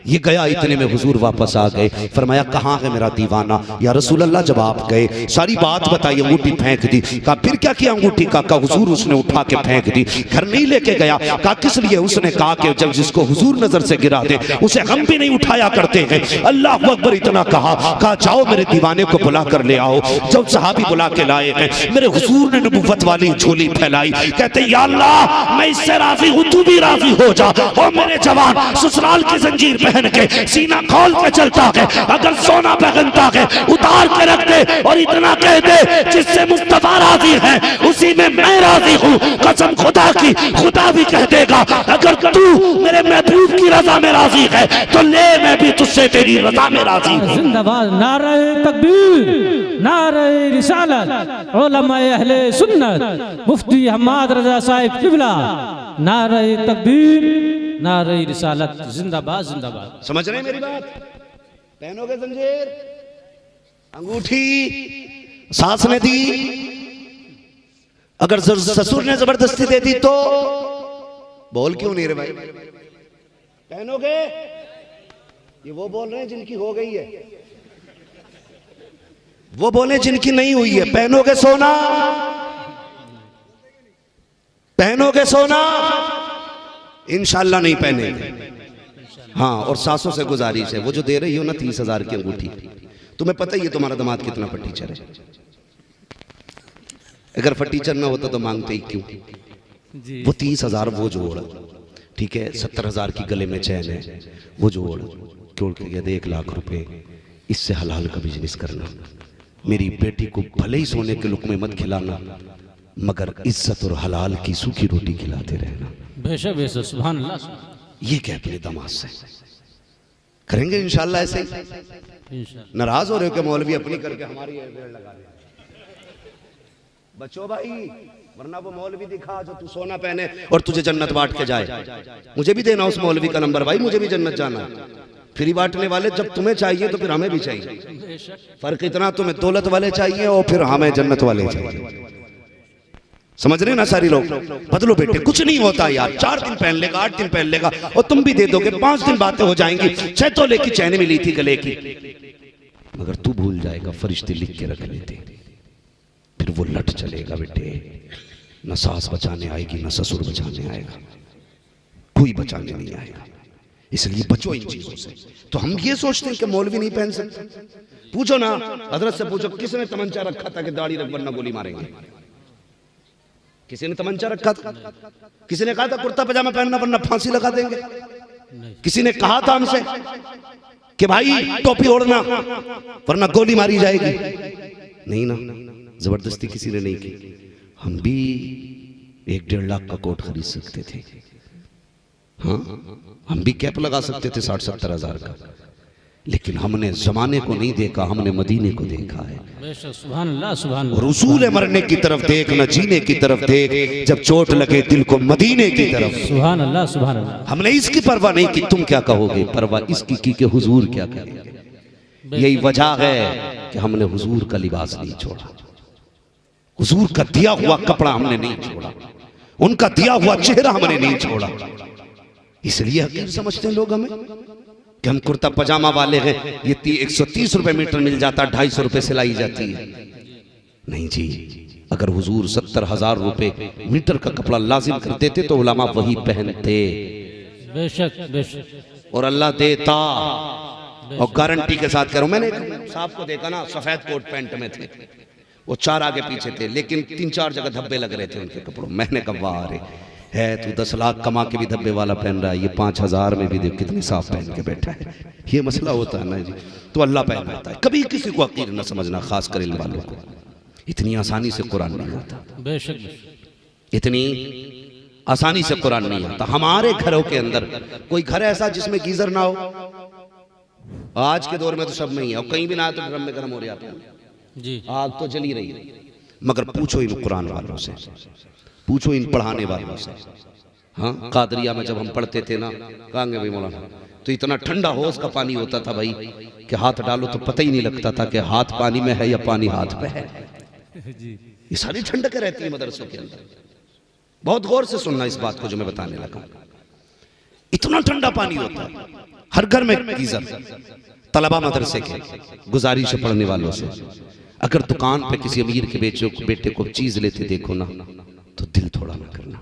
ये गया, इतने में हुजूर वापस आ गए। फरमाया कहाँ है मेरा दीवाना? या रसूल अल्लाह जब आप गए सारी बात बताई, अंगूठी फेंक दी। कहा फिर क्या किया अंगूठी का? कहा हुजूर उसने उठा के फेंक दी, घर नहीं लेके गया। कहा किस लिए? उसने कहा कि जब जिसको हुजूर नजर से गिरा दे उसे हम भी नहीं उठाया करते हैं। अल्लाह अकबर इतना कहा जाओ मेरे दीवाने को बुला कर ले आओ। जब सहाबी बुला के लाए हैं, मेरे हुजूर ने नबुव्वत वाली झोली फैलाई, कहते या अल्लाह मैं इससे राजी हूं, तू भी राजी हो जा। और मेरे जवान ससुराल की जंजीर पहन के सीना खोल के चलता है, अगर सोना पहनता है उतार के रख दे और इतना कह दे जिससे मुस्तफा राजी है उसी में मैं राजी हूँ। कसम खुदा की, खुदा भी कह देगा अगर तू मेरे महबूब की रजा में राजी है तो ले मैं भी तुझसे तेरी रजा में राजी हूँ। जिंदाबाद, नारे तकबीर, नारे रिसालत, उलमाए अहले सुन्नत, मुफ्ती हम्माद रजा साहिब किबला, नारे तकबीर, नारे रिसालत, जिंदाबाद जिंदाबाद। समझ रहे हैं मेरी बात? पहनोगे जंजीर, अंगूठी सास ने दी, अगर ससुर ने जबरदस्ती दे दी तो बोल क्यों नहीं रे भाई? पहनोगे? ये वो बोल रहे हैं जिनकी हो गई है, वो बोले जिनकी नहीं हुई है। पहनोगे सोना, पहनोगे सोना? इंशाल्लाह नहीं पहनेंगे। हाँ, और सासों से गुजारिश है, वो जो दे रही हो ना 30,000 की अंगूठी, तुम्हें पता ही है तुम्हारा दामाद कितना फटीचर है। अगर फटीचर ना होता तो मांगते ही क्यों? वो 30,000 वो जोड़, ठीक है, 70,000 की गले में चैन है, वो जोड़ क्यों के 1 लाख रुपए, इससे हलाल का बिजनेस करना। मेरी बेटी को भले ही सोने के लुक़मे मत खिलाना, मगर इज्जत और हलाल की सूखी रोटी खिलाते रहना। बेशक बेशक सुभान अल्लाह। ये कह अपने दामाद से करेंगे इंशाल्लाह ऐसे ही। नाराज हो रहे हो कि मौलवी अपनी करके हमारी भीड़ लगा रहे? बचो भाई, वरना वो मौलवी दिखा जो तू सोना पहने और तुझे जन्नत बांट के जाए। मुझे भी देना उस मौलवी का नंबर भाई, मुझे भी जन्नत जाना है। फ्री बांटने वाले जब तुम्हें चाहिए तो फिर हमें भी चाहिए। फर्क इतना, तुम्हें दौलत वाले चाहिए और फिर हमें जन्नत वाले चाहिए। समझ रहे ना सारी लोग? बदलो बेटे, कुछ नहीं होता यार। 4 दिन पहन लेगा, 8 दिन पहन लेगा और तुम भी दे दोगे, 5 दिन बातें हो जाएंगी। 6 तोले की चैन मिली थी गले की, मगर तू भूल जाएगा फरिश्ते लिख के रख लेते। फिर वो लट चलेगा बेटे, न सास बचाने आएगी न ससुर बचाने आएगा, कोई बचाने नहीं आएगा। इसलिए बचो इन चीजों से। तो हम ये सोचते हैं कि मौलवी नहीं पहन सकते। पूछो ना, हजरत से पूछो किसने तमंचा रखा था कि दाढ़ी रख वरना गोली मारेंगे? किसी ने तमंचा रखा था? किसी ने कहा था कुर्ता पजामा पहनना वरना फांसी लगा देंगे? किसी ने कहा था हमसे कि भाई टोपी ओढ़ना वरना गोली मारी जाएगी? नहीं ना, जबरदस्ती किसी ने नहीं की। हम भी 1-1.5 लाख का कोट खरीद सकते थे। हाँ, हम भी कैप लगा सकते थे 60-70 हज़ार का। लेकिन हमने जमाने को नहीं देखा, हमने मदीने को देखा है। बेशक सुभान अल्लाह सुभान और उसूल है मरने की तरफ देख, न जीने की तरफ देख, जब चोट लगे दिल को मदीने की तरफ। सुभान अल्लाह सुभान अल्लाह। हमने इसकी परवाह नहीं की तुम क्या कहोगे, परवाह इसकी की कि हुजूर क्या कहेंगे। यही वजह है कि हमने हुजूर का लिबास नहीं छोड़ा, हुजूर का दिया हुआ कपड़ा हमने नहीं छोड़ा, उनका दिया हुआ चेहरा हमने नहीं छोड़ा। इसलिए हकीर समझते हैं लोग हमें कि हम कुर्ता पजामा वाले हैं, ये 130 रुपए मीटर मिल जाता, 250 रुपए सिलाई जाती है। नहीं जी, अगर हुजूर 70,000 रुपए मीटर का कपड़ा लाजिम कर देते तो उलमा वही पहनते। बेशक बेशक। और अल्लाह देता, और गारंटी के साथ करो। मैंने साहब को देखा ना, सफेद कोट पैंट में थे, वो 4 आगे पीछे थे, लेकिन 3-4 जगह धब्बे लग रहे थे उनके कपड़ों। मैंने कहा वाह रे, है तू 10 लाख कमा के भी धब्बे वाला पहन रहा है, ये 5,000 में भी देख कितनी साफ पहन के बैठा है। ये मसला होता है ना जी, तो अल्लाह पहनाता है। कभी किसी को हकीर न समझना, खास कर इल्म वालों को। इतनी आसानी से कुरान नहीं आता, बेशक इतनी आसानी से कुरान नहीं आता। हमारे घरों के अंदर कोई घर ऐसा जिसमें गीजर ना हो? आज के दौर में तो सब में ही है, और कहीं भी ना तो ड्रम में गर्म हो रहा है जी, आग तो जली रही है। मगर पूछो इन कुरान वालों से, पूछो इन पढ़ाने वालों से। हाँ, कादरिया में जब हम पढ़ते थे ना, कहेंगे भाई मौलाना, तो इतना ठंडा होश का पानी होता था भाई कि हाथ डालो तो पता ही नहीं लगता था कि हाथ पानी में है या पानी हाथ पे है। ये सारी ठंडक रहती है मदरसों के अंदर। बहुत गौर से सुनना इस बात को जो मैं बताने लगा। इतना ठंडा पानी होता है, हर घर में गीजर। तलबा मदरसे के गुजारिश है पढ़ने वालों से, अगर दुकान पे किसी अमीर के बेटे को चीज लेते देखो ना, तो दिल थोड़ा ना करना।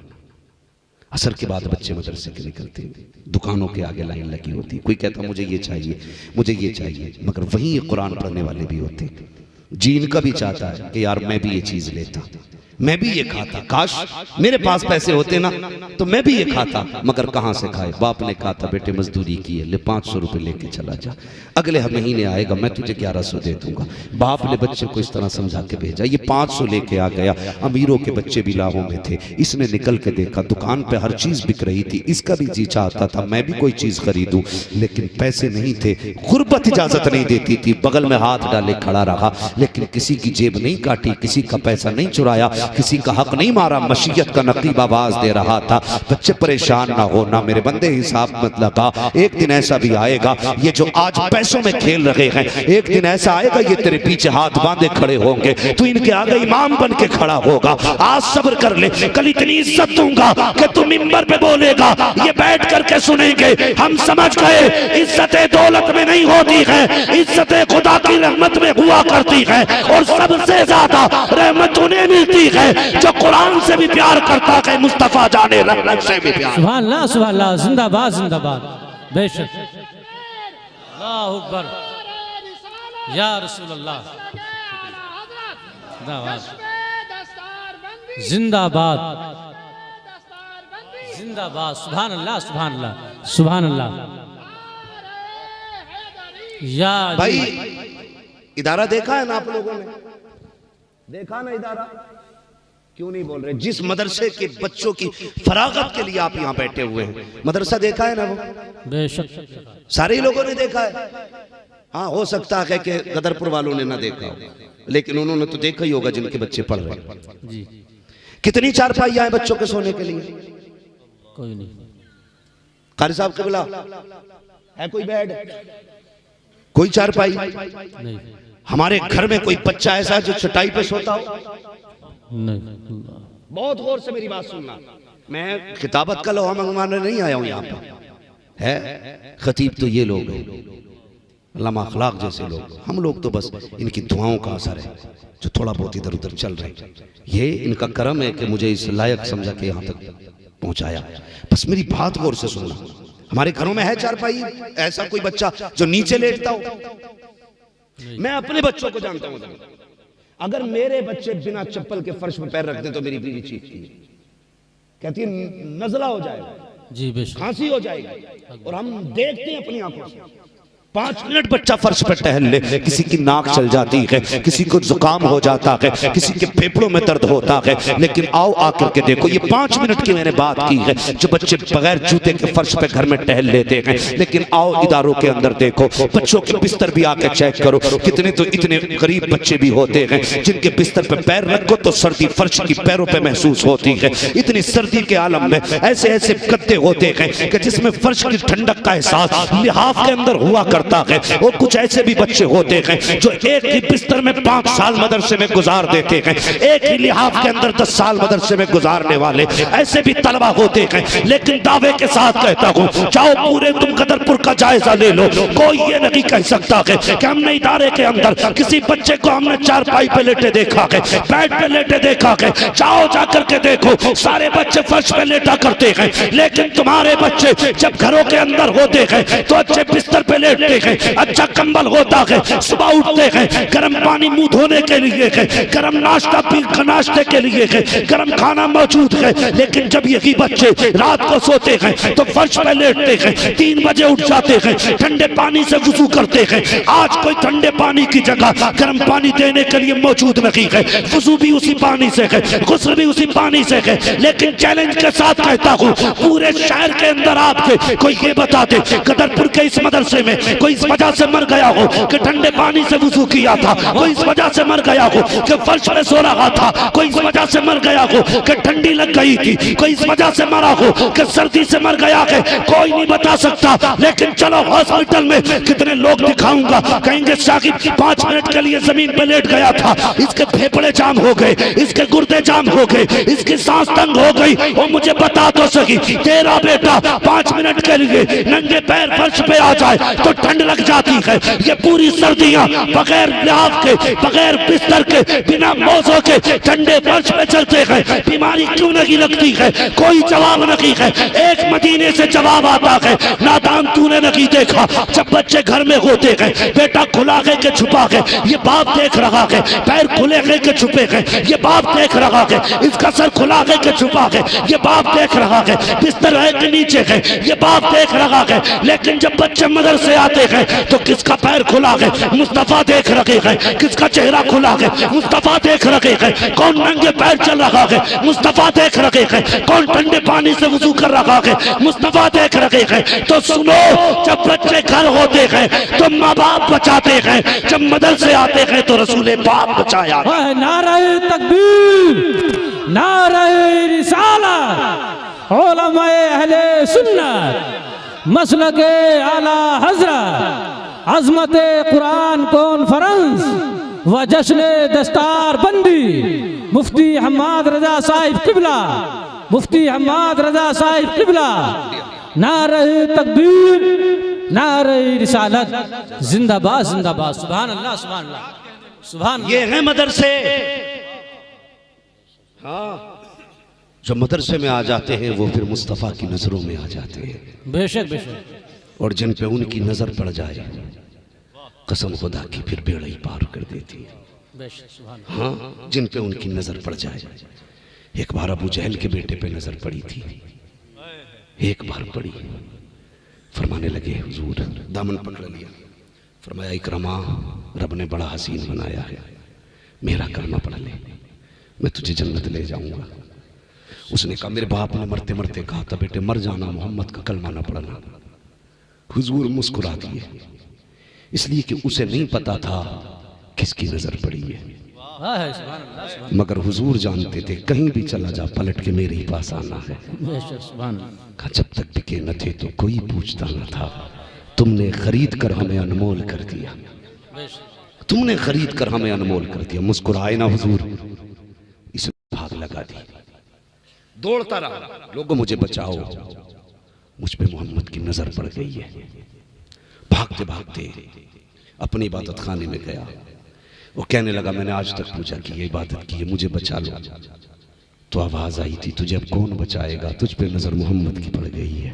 असर के बाद बच्चे मदरसे के निकलते, दुकानों के आगे लाइन लगी होती, कोई कहता मुझे ये चाहिए, मुझे ये चाहिए, मगर वहीं ये कुरान पढ़ने वाले भी होते। जी इनका भी चाहता है कि यार मैं भी ये चीज लेता, मैं भी ये खाता, काश मेरे पास पैसे होते ना तो मैं भी ये खाता, मगर कहां से खाए। बाप ने कहा था बेटे मजदूरी की है, ले 500 रुपए लेके चला जा, अगले महीने आएगा मैं तुझे 1100 दे दूंगा। बाप ने बच्चे को इस तरह समझा के भेजा, ये 500 लेके आ गया। अमीरों के बच्चे भी लाभों में थे, इसने निकल के देखा दुकान पे हर चीज बिक रही थी, इसका भी जी चाहता था मैं भी कोई चीज खरीदूं, लेकिन पैसे नहीं थे, गुर्बत इजाजत नहीं देती थी। बगल में हाथ डाले खड़ा रहा, लेकिन किसी की जेब नहीं काटी, किसी का पैसा नहीं चुराया, किसी का हक नहीं मारा, मशीयत का नकीब आवाज दे रहा था। बच्चे परेशान ना हो ना मेरे बंदे, हिसाब मत लगा, एक दिन ऐसा भी आएगा, ये जो आज पैसों में खेल रहे हैं, एक दिन ऐसा आएगा ये तेरे पीछे हाथ बांधे खड़े होंगे, तू इनके आगे इमाम बन के खड़ा होगा। आज सब्र कर ले, कल इतनी इज्जत दूंगा कि तू मिंबर पे बोलेगा, ये बैठ करके सुनेंगे, हम समझ गए इज्जत दौलत में नहीं होती है, इज्जत खुदा की रहमत में हुआ करती है, और सबसे ज्यादा रहमत उन्हें मिलती है जो कुरान से भी प्यार करता है, मुस्तफा जाने रहमत से भी प्यार। सुभान अल्लाह सुभान अल्लाह, जिंदाबाद जिंदाबाद। बेशक, अल्लाहु अकबर, या रसूल अल्लाह, जिंदाबाद जिंदाबाद। सुभान अल्लाह सुभान अल्लाह सुभान अल्लाह। या भाई इदारा देखा है ना आप लोगों ने, देखा ना इदारा? क्यों नहीं बोल रहे? जिस मदरसे के बच्चों की फरागत के लिए आप यहाँ बैठे हुए हैं, मदरसा देखा है ना वो? बेशक सारे लोगों ने देखा है। हाँ, हो सकता है कि गदरपुर वालों ने ना देखा हो, लेकिन उन्होंने तो देखा ही होगा जिनके बच्चे पढ़ रहे हैं। जी, कितनी चारपाइयां हैं बच्चों के सोने के लिए? कोई नहीं। कारी साहब कबिला है कोई बेड, कोई चारपाई नहीं हमारे घर में कोई बच्चा ऐसा है जो चटाई पे सोता हो? नहीं। बहुत गौर से मेरी बात सुनना, मैं खिताबत का लोहा मंगवाने नहीं आया हूं यहाँ पे। है खतीब तो ये लोग हैं, अल्लामा अखलाक जैसे लोग। हम लोग तो बस इनकी दुआओं का असर है जो थोड़ा बहुत इधर उधर चल रहे हैं। ये इनका करम है कि मुझे इस लायक समझा के यहाँ तक पहुंचाया। बस मेरी बात गौर से सुनना, हमारे घरों में है चारपाई, ऐसा कोई बच्चा जो नीचे लेटता हो? मैं अपने बच्चों को जानता हूं, अगर मेरे बच्चे बिना चप्पल के फर्श में पैर रखते तो मेरी बीवी चीखती है, कहती है नजला हो जाएगा, जी बेशक, खांसी हो जाएगी, और हम देखते हैं अपनी आंखों से। 5 मिनट बच्चा फर्श पर टहल ले, किसी की नाक चल जाती है, किसी को जुकाम हो जाता है, किसी के फेफड़ों में दर्द होता है, लेकिन आओ आकर के देखो, ये 5 मिनट की मैंने बात की है जो बच्चे बगैर जूते के फर्श पे घर में टहल लेते हैं। लेकिन आओ इदारों के अंदर देखो, बच्चों के बिस्तर भी आके चेक करो, कितने तो इतने गरीब बच्चे भी होते हैं जिनके बिस्तर पे पैर रखो तो सर्दी फर्श की पैरों पे महसूस होती है। इतनी सर्दी के आलम में ऐसे ऐसे गद्दे होते हैं कि जिसमें फर्श की ठंडक का एहसास लिहाफ के अंदर हुआ करता है। और कुछ ऐसे भी बच्चे होते हैं जो एक ही बिस्तर में 5 साल मदरसे में गुजार देते हैं, एक ही लिहाफ के अंदर 10 साल मदरसे में गुजारने वाले ऐसे भी तलबा होते हैं। लेकिन दावे के साथ कहता हूँ, जाओ पूरे तुम कदरपुर का जायजा ले लो, कोई ये नहीं कह सकता है कि हमने इदारे के अंदर किसी बच्चे को हमने चारपाई पे लेटे देखा है, बेड पे लेटे देखा है। जाओ जाकर के देखो, सारे बच्चे फर्श पे लेटा करते हैं, लेकिन तुम्हारे बच्चे जब घरों के अंदर होते हैं तो अच्छे बिस्तर पे लेटते हैं, अच्छा कंबल होता है, सुबह उठते हैं, गर्म पानी मुंह धोने के लिए है, गर्म नाश्ते के लिए है, गर्म खाना मौजूद है। लेकिन जब यही बच्चे रात को सोते हैं तो फर्श पे लेटते हैं, 3 बजे उठ जाते हैं, ठंडे पानी से वुजू करते हैं। आज कोई ठंडे पानी की जगह गर्म पानी देने के लिए मौजूद नहीं है, वुजू भी उसी पानी से है, गुस्ल भी उसी पानी से है। लेकिन चैलेंज के साथ कहता हूँ, पूरे शहर के अंदर आपके कोई ये बता दे कदरपुर के इस मदरसे में कोई इस वजह से मर गया हो कि ठंडे पानी से वुजू किया था, कोई इस वजह से मर गया हो कि फर्श पे सो रहा था, कोई इस वजह से मर गया हो कि ठंडी लग गई थी, कोई इस वजह से मरा हो कि सर्दी से मर गया है, कोई नहीं बता सकता। लेकिन चलो हॉस्पिटल में कितने लोग दिखाऊंगा, कहेंगे साकिब 5 मिनट के लिए जमीन पे लेट गया था, इसके फेफड़े जाम हो गए, इसके गुर्दे जाम हो गए, इसकी सांस तंग हो गई। और मुझे बता तो सही, तेरा बेटा 5 मिनट के लिए नंगे पैर फर्श पे आ जाए तो ठंड लग जाती है। ये पूरी सर्दियां बगैर लिहाफ के, बगैर बिस्तर के, बिना मौजों के ठंडे फर्श पे चलते हैं, बीमारी क्यों नहीं लगती है? कोई जवाब नहीं है। एक मदीने से जवाब आता है, नादान तूने नहीं देखा, जब बच्चे घर में होते हैं, बेटा खुला के छुपा के, ये बाप देख रहा है, पैर खुले के छुपे हैं, ये बाप देख रहा है, इसका सर खुला के छुपा के, ये बाप देख रहा है, बिस्तर है के नीचे है, ये बाप देख रहा है। लेकिन जब बच्चे मदरसे आते हैं तो किसका पैर खुला है? मुस्तफा देख रहे हैं। किसका चेहरा खुला है? मुस्तफा देख रहे हैं। कौन नंगे पैर चल रहा है? मुस्तफा देख रहे हैं। कौन ठंडे पानी से वुजू कर रहा है? मुस्तफा देख रहे हैं। तो सुनो, जब बच्चे घर होते हैं तो माँ बाप बचाते हैं, जब मदरसे आते हैं तो रसूल पाक बचाया। नारे तकबीर, नारे रिसालत, उलमाए अहले सुन्नत, मसलके आला हजरत, अज़मत कुरान कॉन्फ्रेंस व जश्न दस्तार बंदी, मुफ्ती हम्माद रजा साहिब किबला, मुफ्ती हम्माद रजा साहिब किबला, नारे तकबीर, नारे रिसालत, जिंदाबाद जिंदाबाद। सुभान अल्लाह, सुभान अल्लाह, सुभान अल्लाह। ये है मदरसे। हाँ, जो मदरसे में आ जाते हैं वो फिर मुस्तफ़ा की नजरों में आ जाते हैं। बेशक बेशक। और जिन पे उनकी नजर पड़ जाए, कसम खुदा की फिर बेड़ा ही पार कर देती है। बेशक, सुभान। हाँ, जिन पे उनकी नजर पड़ जाए। एक बार अबू जहल के बेटे पे नजर पड़ी थी, एक बार पड़ी, फरमाने लगे हुजूर, दामन पकड़ लिया, फरमाया इकरमा, रब ने बड़ा हसीन बनाया है, मेरा कलमा पढ़ ले, मैं तुझे जन्नत ले जाऊंगा। उसने कहा, मेरे बाप ने मरते मरते कहा था बेटे मर जाना, मोहम्मद का कलमा ना पढ़ना। हुजूर मुस्कुरा दिए, इसलिए कि उसे नहीं पता था किसकी नजर पड़ी है, मगर हुजूर जानते थे कहीं भी चला जा पलट के मेरे ही पास आना है। कहा जब तक बिके न थे तो कोई पूछता न था, तुमने खरीद कर हमें अनमोल कर दिया, तुमने खरीद कर हमें अनमोल कर दिया। मुस्कुराए ना हुजूर, इस भाग लगा दी, दौड़ता रहा, लोगों मुझे बचाओ, मुझ पे मोहम्मद की नजर पड़ गई है। भागते भागते अपनी इबादत खाने में गया, वो कहने लगा मैंने आज तक पूजा की है, इबादत की है, मुझे बचा लो। तो आवाज आई थी, तुझे अब कौन बचाएगा, तुझ पे नजर मोहम्मद की पड़ गई है।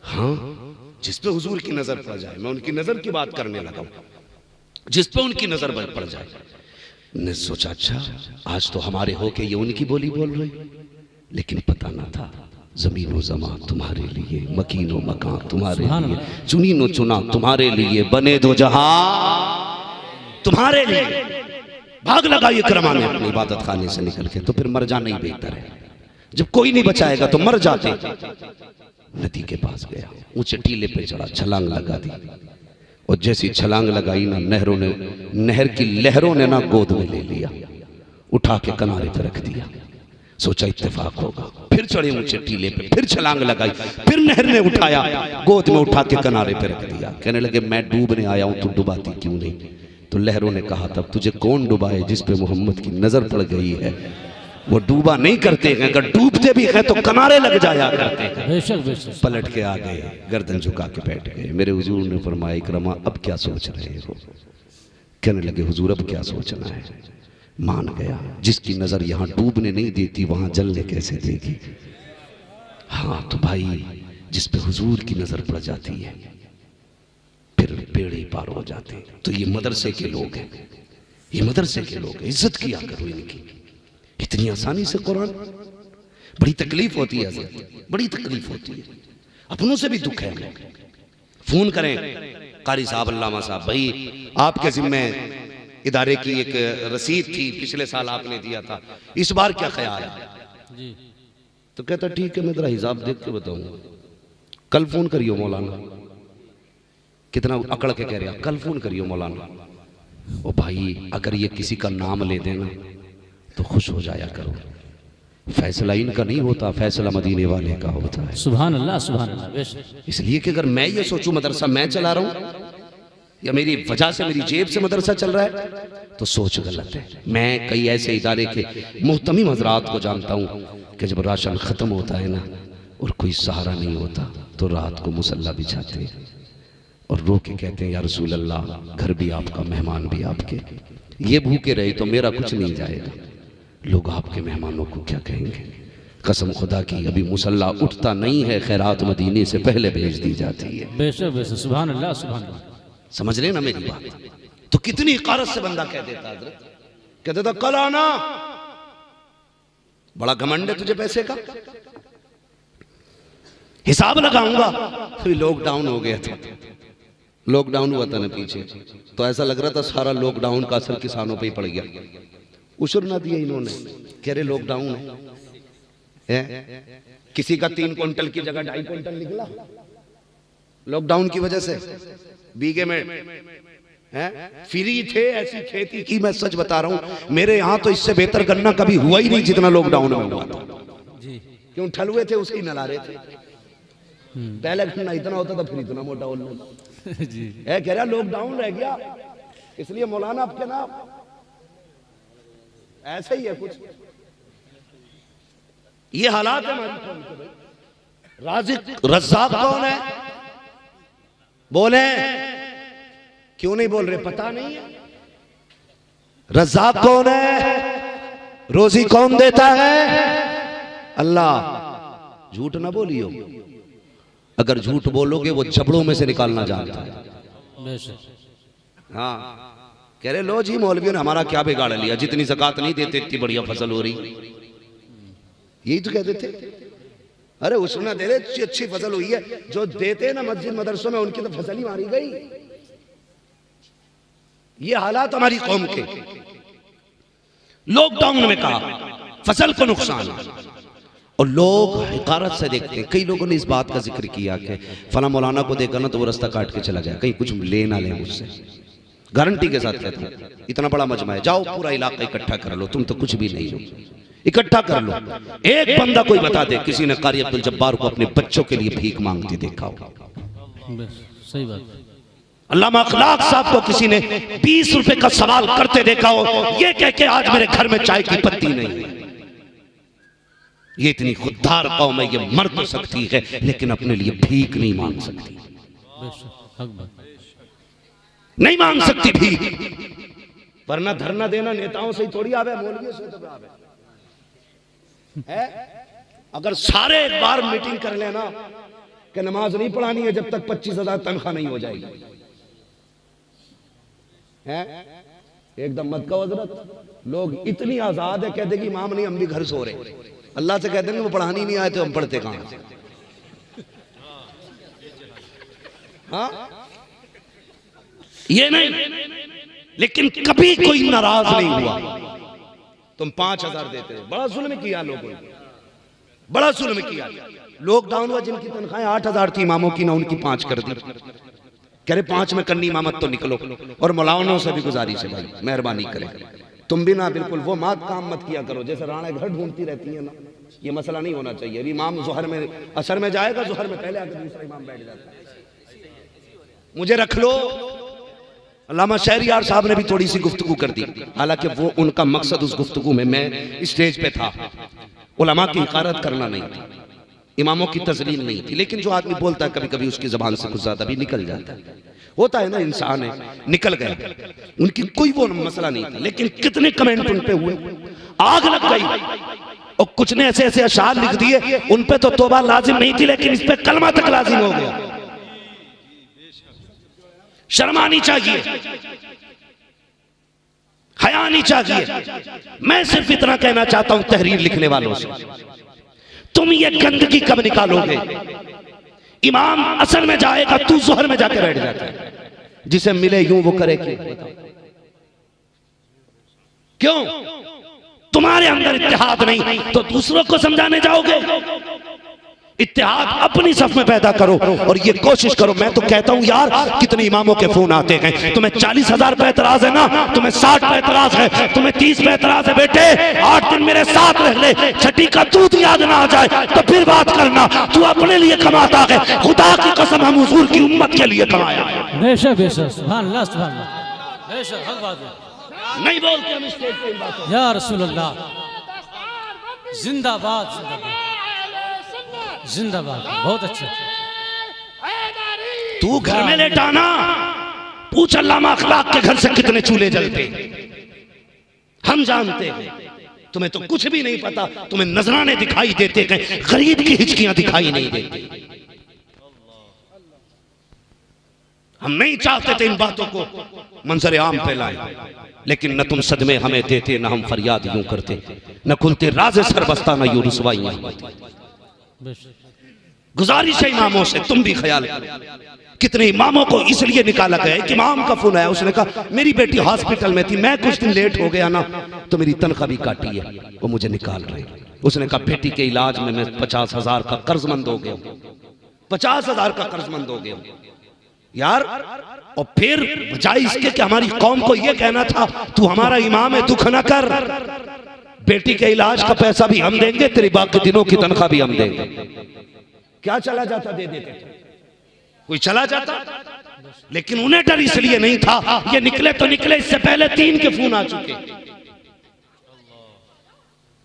हाँ, जिस पे हुजूर की नजर पड़ जाए, मैं उनकी नजर की बात करने लगा, जिस पे उनकी नजर पड़ जाए। ने सोचा अच्छा आज तो हमारे हो के ये उनकी बोली बोल रहे, लेकिन पता ना था जमीन व जमा तुम्हारे लिए, मकीन व मकान तुम्हारे लिए, चुनी नो चुना तुम्हारे लिए, बने दो जहां तुम्हारे लिए। भाग लगाइए करमा में अपनी इबादत खाने से निकल के, तो फिर मर जाना ही बेहतर है। जब कोई नहीं बचाएगा तो मर जाते। नदी के पास गया, ऊंचे टीले पे चढ़ा, छलांग लगा दी, और जैसी छलांग लगाई ना, नहर की लहरों ने ना गोद में ले लिया, उठा के किनारे पे रख दिया। सोचा इत्तेफाक होगा, फिर चढ़े ऊंचे टीले पे, फिर छलांग लगाई, फिर नहर ने उठाया, गोद में उठा के किनारे पे रख दिया। कहने लगे मैं डूबने आया हूं, तू डुबाती क्यों नहीं? तो लहरों ने कहा तब तुझे कौन डुबाए, जिस पे मोहम्मद की नजर पड़ गई है वो डूबा नहीं करते हैं, अगर डूबते भी हैं तो किनारे लग जाया करते हैं। बेशक बेशक। पलट के आ गए, गर्दन झुका के बैठ गए। मेरे हुजूर ने फरमाया इकरमा अब क्या सोच रहे हो? कहने लगे हुजूर अब क्या सोचना है? मान गया, जिसकी नजर यहां डूबने नहीं देती वहां जलने कैसे देगी। हाँ तो भाई जिस पे हुजूर की नजर पड़ जाती है फिर बेड़े पार हो जाते हैं। तो ये मदरसे के लोग हैं, ये मदरसे के लोग हैं, इज्जत किया करो इनकी। इतनी आसानी से कुरान, बड़ी तकलीफ होती है हज़रत, बड़ी तकलीफ होती है, अपनों से भी दुख है। फोन करें कारी साहब, अल्लामा साहब, भाई आपके जिम्मे इदारे की एक रसीद थी, पिछले साल आपने दिया था, इस बार क्या ख्याल है? जी। तो कहता ठीक है मैं तेरा हिसाब देख के बताऊंगा, कल फोन करियो मौलाना। कितना अकड़ के कह रहे कल फोन करियो मौलाना। ओ भाई अगर ये किसी का नाम ले देना तो खुश हो जाया करो। फैसला इनका नहीं होता, फैसला मदीने वाले का होता है। सुभान अल्लाह सुभान अल्लाह। इसलिए कि अगर मैं ये सोचूं मदरसा मैं चला रहा हूं या मेरी वजह से मेरी जेब से मदरसा चल रहा है तो सोच गलत है। मैं कई ऐसे इदारे के मुहतमिम हजरात को जानता हूं कि जब राशन खत्म होता है ना और कोई सहारा नहीं होता तो रात को मुसल्ला बिछाते हैं और रो के कहते हैं या रसूल अल्लाह घर भी आपका, मेहमान भी आपके, ये भूखे रहे तो मेरा कुछ नहीं जाएगा, लोग आपके मेहमानों को क्या कहेंगे। कसम खुदा की अभी मुसल्ला उठता नहीं है, खैरात मदीने से पहले भेज दी जाती है। बेशक बेशक सुभान अल्लाह सुभान अल्लाह। समझ रहे ना मेरी बात? तो कितनी कारत से बंदा कह देता हजरत, कह देता कल आना, बड़ा घमंड है तुझे पैसे का, हिसाब लगाऊंगा। अभी लॉकडाउन हो गया था, लॉकडाउन हुआ था ना पीछे, तो ऐसा लग रहा था सारा लॉकडाउन का असर किसानों पे ही पड़ गया। उशर ना दिया इन्होंने, कह रहे लॉकडाउन है, किसी का 3 क्विंटल की जगह 2.5 क्विंटल निकला लॉकडाउन की वजह से। बीघे में फ्री थे, ऐसी खेती की, मैं सच बता रहा हूं मेरे यहां तो इससे बेहतर गन्ना कभी हुआ ही नहीं जितना लॉकडाउन में हुआ था। क्यों ठलुए थे उसके नला रहे थे, पहले गन्ना इतना होता था फिर इतना मोटा होना जी। कह रहा लॉकडाउन रह गया इसलिए मौलाना आपके नाम, ऐसा ही है कुछ, ये हालात है हमारी कौम के। भाई राज़िक रज़्ज़ाक़ कौन है? बोले क्यों नहीं बोल रहे? पता नहीं है। रज़्ज़ाक़ कौन है? रोजी कौन देता है? अल्लाह। झूठ ना बोलियो, अगर झूठ बोलोगे वो जबड़ों में से निकालना जानता है। हाँ कह रहे लो जी मौलवियों ने हमारा क्या बिगाड़ लिया, जितनी ज़कात नहीं देते इतनी बढ़िया फसल हो रही, यही तो कहते थे। अरे उसने दे रहे अच्छी फसल हुई है, जो देते हैं ना मस्जिद मदरसों में उनकी तो फसल ही मारी गई। ये हालात हमारी कौम के। लॉकडाउन में कहा फसल को नुकसान, और लोग हिकारत से देखते हैं। कई लोगों ने इस बात का जिक्र किया कि फला मौलाना को देखा ना तो वो रास्ता काट के चला गया, कहीं कुछ ले ना ले मुझसे। गारंटी के साथ कहता हूं, इतना बड़ा मजमा है, जाओ पूरा इलाका इकट्ठा कर लो, तुम तो कुछ भी नहीं हो, इकट्ठा कर लो। एक बंदा कोई बता दे किसी ने कारी अब्दुल जब्बार को अपने बच्चों के लिए भीख मांगते देखा हो? सही बात। अल्लामा अखलाक साहब को किसी ने 20 रुपए का सवाल करते देखा हो, ये कह के आज मेरे घर में चाय की पत्ती नहीं है। ये इतनी खुददार कौम है, ये मर तो सकती है लेकिन अपने लिए भीख नहीं मांग सकती, नहीं मांग सकती भीख। वरना धरना देना नेताओं से ही थोड़ी आवे, मौलवियों से तो आवे है। अगर सारे एक बार मीटिंग कर लेना कि नमाज नहीं पढ़ानी है जब तक 25,000 तनख्वाह नहीं हो जाएगी, है एकदम मत कहो हजरत। लोग इतनी आजाद है, कहते कि इमाम नहीं हम भी घर सो रहे, अल्लाह से कह देंगे वो पढ़ानी नहीं आए तो हम पढ़ते कहां से? हाँ ये नहीं, लेकिन कभी कोई नाराज नहीं हुआ। तुम 5,000 देते हो, बड़ा जुल्म किया लोगों ने, बड़ा जुल्म किया। लॉकडाउन हुआ, जिनकी तनख्वाहें 8,000 थी इमामों की, ना उनकी 5 कर दी। कह रहे 5 में करनी इमामत तो निकलो। और मौलानों से भी गुजारिश है भाई, मेहरबानी करें तुम भी ना बिल्कुल वो काम मत किया करो जैसे राणा घर ढूंढती रहती है ना, ये मसला नहीं होना चाहिए। अभी इमाम जोहर में असर में जाएगा, जोहर में पहले आकर दूसरा इमाम बैठ जाता है। मुझे रख लो। अल्लामा शहरियार साहब ने भी थोड़ी सी गुफ्तगू कर दी, हालांकि वो उनका मकसद उस गुफ्तगू में, मैं स्टेज पे था, उलमा की हिकारत करना नहीं थी, इमामों की तजलील नहीं थी। लेकिन जो आदमी बोलता है कभी कभी उसकी जबान से कुछ ज्यादा भी निकल जाता है, होता है ना, इंसान है, निकल गया। उनकी कोई वो मसला नहीं था, लेकिन कितने कमेंट उन पे हुए, आग लग गई। और कुछ ने ऐसे ऐसे अशार लिख दिए, उन पे तो तौबा लाजिम नहीं थी, लेकिन इस पे कलमा तक लाजिम हो गया। शर्म आनी चाहिए, हया आनी चाहिए। मैं सिर्फ इतना कहना चाहता हूं तहरीर लिखने वालों से, तुम ये गंदगी कब निकालोगे? इमाम असर में जाएगा, तू जोहर में जाके बैठ जाता है, जिसे मिले यूं वो करे क्यों? तुम्हारे अंदर इत्तेहाद नहीं तो दूसरों को समझाने जाओगे? इत्तेहाद अपनी सफ में पैदा करो और ये कोशिश करो। मैं तो कहता हूं यार, कितने इमामों के फोन आते हैं, तुम्हें 40,000 पे एतराज है ना, तुम्हें 60 पे एतराज है, तुम्हें 30 पे एतराज है, बेटे 8 दिन मेरे साथ रह ले, छठी का दूध याद ना आ जाए तो फिर बात करना। तू अपने लिए कमाता है, खुदा की कसम हम हुजूर की उम्मत के लिए कमाया है। बेशक बेशक, सुभान अल्लाह, सुभान अल्लाह, बेशक हक बात है। नहीं बोलते हम स्टेज पे इन बातों को। या रसूल अल्लाह, जिंदाबाद जिंदाबाद जिंदाबाद, बहुत अच्छा। तू घर में लेटा ना, पूछ अल्लामा अखलाक के घर से कितने चूल्हे जलते। हम जानते हैं, तुम्हें तो कुछ भी नहीं पता, तुम्हें नजराने दिखाई देते हैं, गरीब की हिचकियां दिखाई नहीं देती। हम नहीं चाहते थे इन बातों को मंजर आम पे लाए, लेकिन न तुम सदमे हमें देते, न हम फरियाद यूं करते, न खुलते राज़े सरबस्ता, न यूं रुसवाइयां। गुजारिश है इमामों से, तुम भी ख्याल करो। कितने इमामों को इसलिए निकाला गया है कि इमाम का फोन आया, उसने कहा मेरी बेटी हॉस्पिटल में थी, मैं कुछ दिन लेट हो गया ना, तो मेरी तनख्वाह भी काटी है, वो मुझे निकाल रहे। उसने कहा बेटी के इलाज में मैं 50,000 का कर्जमंद हो गया, 50,000 का कर्जमंद हो गया यार। और फिर बजाय इसके कि हमारी कौम को यह कहना था तू हमारा इमाम है, दुख न कर, बेटी के इलाज का पैसा भी हम देंगे, तेरी बाकी दिनों की तनख्वाह भी हम देंगे। क्या चला जाता, दे देते कोई चला जाता, लेकिन उन्हें डर इसलिए नहीं था, ये निकले तो निकले, इससे पहले 3 के फोन आ चुके,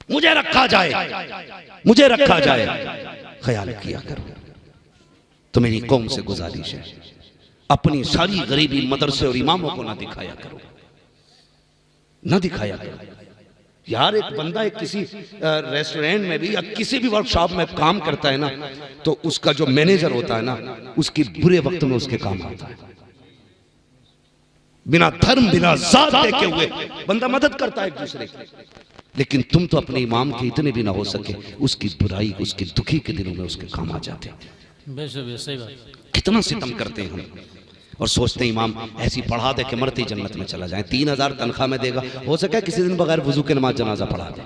मुझे रखा जाए, मुझे रखा जाए। ख्याल किया करो। तो मेरी कौम से गुजारिश है, अपनी सारी गरीबी मदरसे और इमामों को ना दिखाया करो, ना दिखाया करो यार। एक बंदा एक किसी रेस्टोरेंट में भी या किसी भी वर्कशॉप में काम करता है ना, तो उसका जो मैनेजर होता है ना, उसकी बुरे वक्त में उसके काम आता है। बिना धर्म बिना जात देखे हुए बंदा मदद करता है एक दूसरे की। लेकिन तुम तो अपने इमाम के इतने भी ना हो सके, उसकी बुराई, उसकी दुखी के दिनों में उसके काम आ जाते हैं। सही बात। कितना सितम करते हैं हम, और सोचते हैं इमाम ऐसी पढ़ा दे कि मरते जन्नत में चला जाए। 3,000 तनख्वाह में देगा, हो सके किसी दिन बगैर वजू के नमाज जनाजा पढ़ा दे।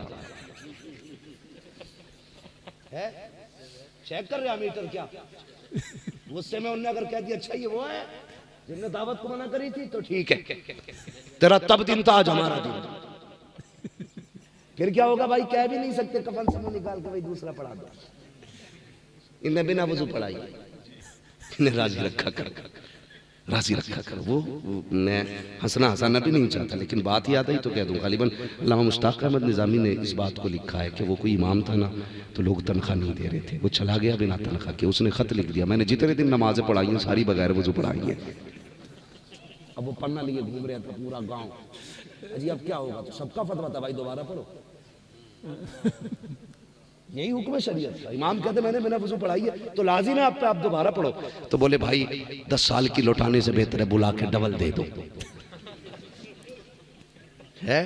चेक कर रहा मीटर क्या, गुस्से में उन्होंने अगर कह दिया अच्छा ये वो है जिनने दावत को मना करी थी, तो ठीक है, तेरा तब दिन था, आज हमारा दिन। फिर क्या होगा भाई, कह भी नहीं सकते, कफन से मुंह निकाल के भाई दूसरा पढ़ा दो। इन्हें बिना वजू पढ़ाई, इन्हें राजी रखा कर, राजी रखा कर। वो मैं हंसना हंसाना भी नहीं चाहता, लेकिन बात याद आई तो कह दूं। गालिबन अल्लामा मुश्ताक अहमद निज़ामी ने इस बात को लिखा है कि वो कोई इमाम था ना, तो लोग तनख्वाह नहीं दे रहे थे, वो चला गया बिना तनख्वाह के। उसने खत लिख दिया, मैंने जितने दिन नमाजें पढ़ाई हैं सारी बगैर वजू पढ़ाई है। अब वो पढ़ना लिए घूम रहे थे पूरा गाँव। अजी अब क्या होगा, तो सबका फतवा था भाई दोबारा पढ़ो, यही हुक्म है शरीयत का। इमाम कहते मैंने बिना वजू पढ़ाई है तो लाजिम है आप पे, आप दोबारा पढ़ो। तो बोले भाई 10 साल की लौटाने से बेहतर है बुला के डबल दे दो। है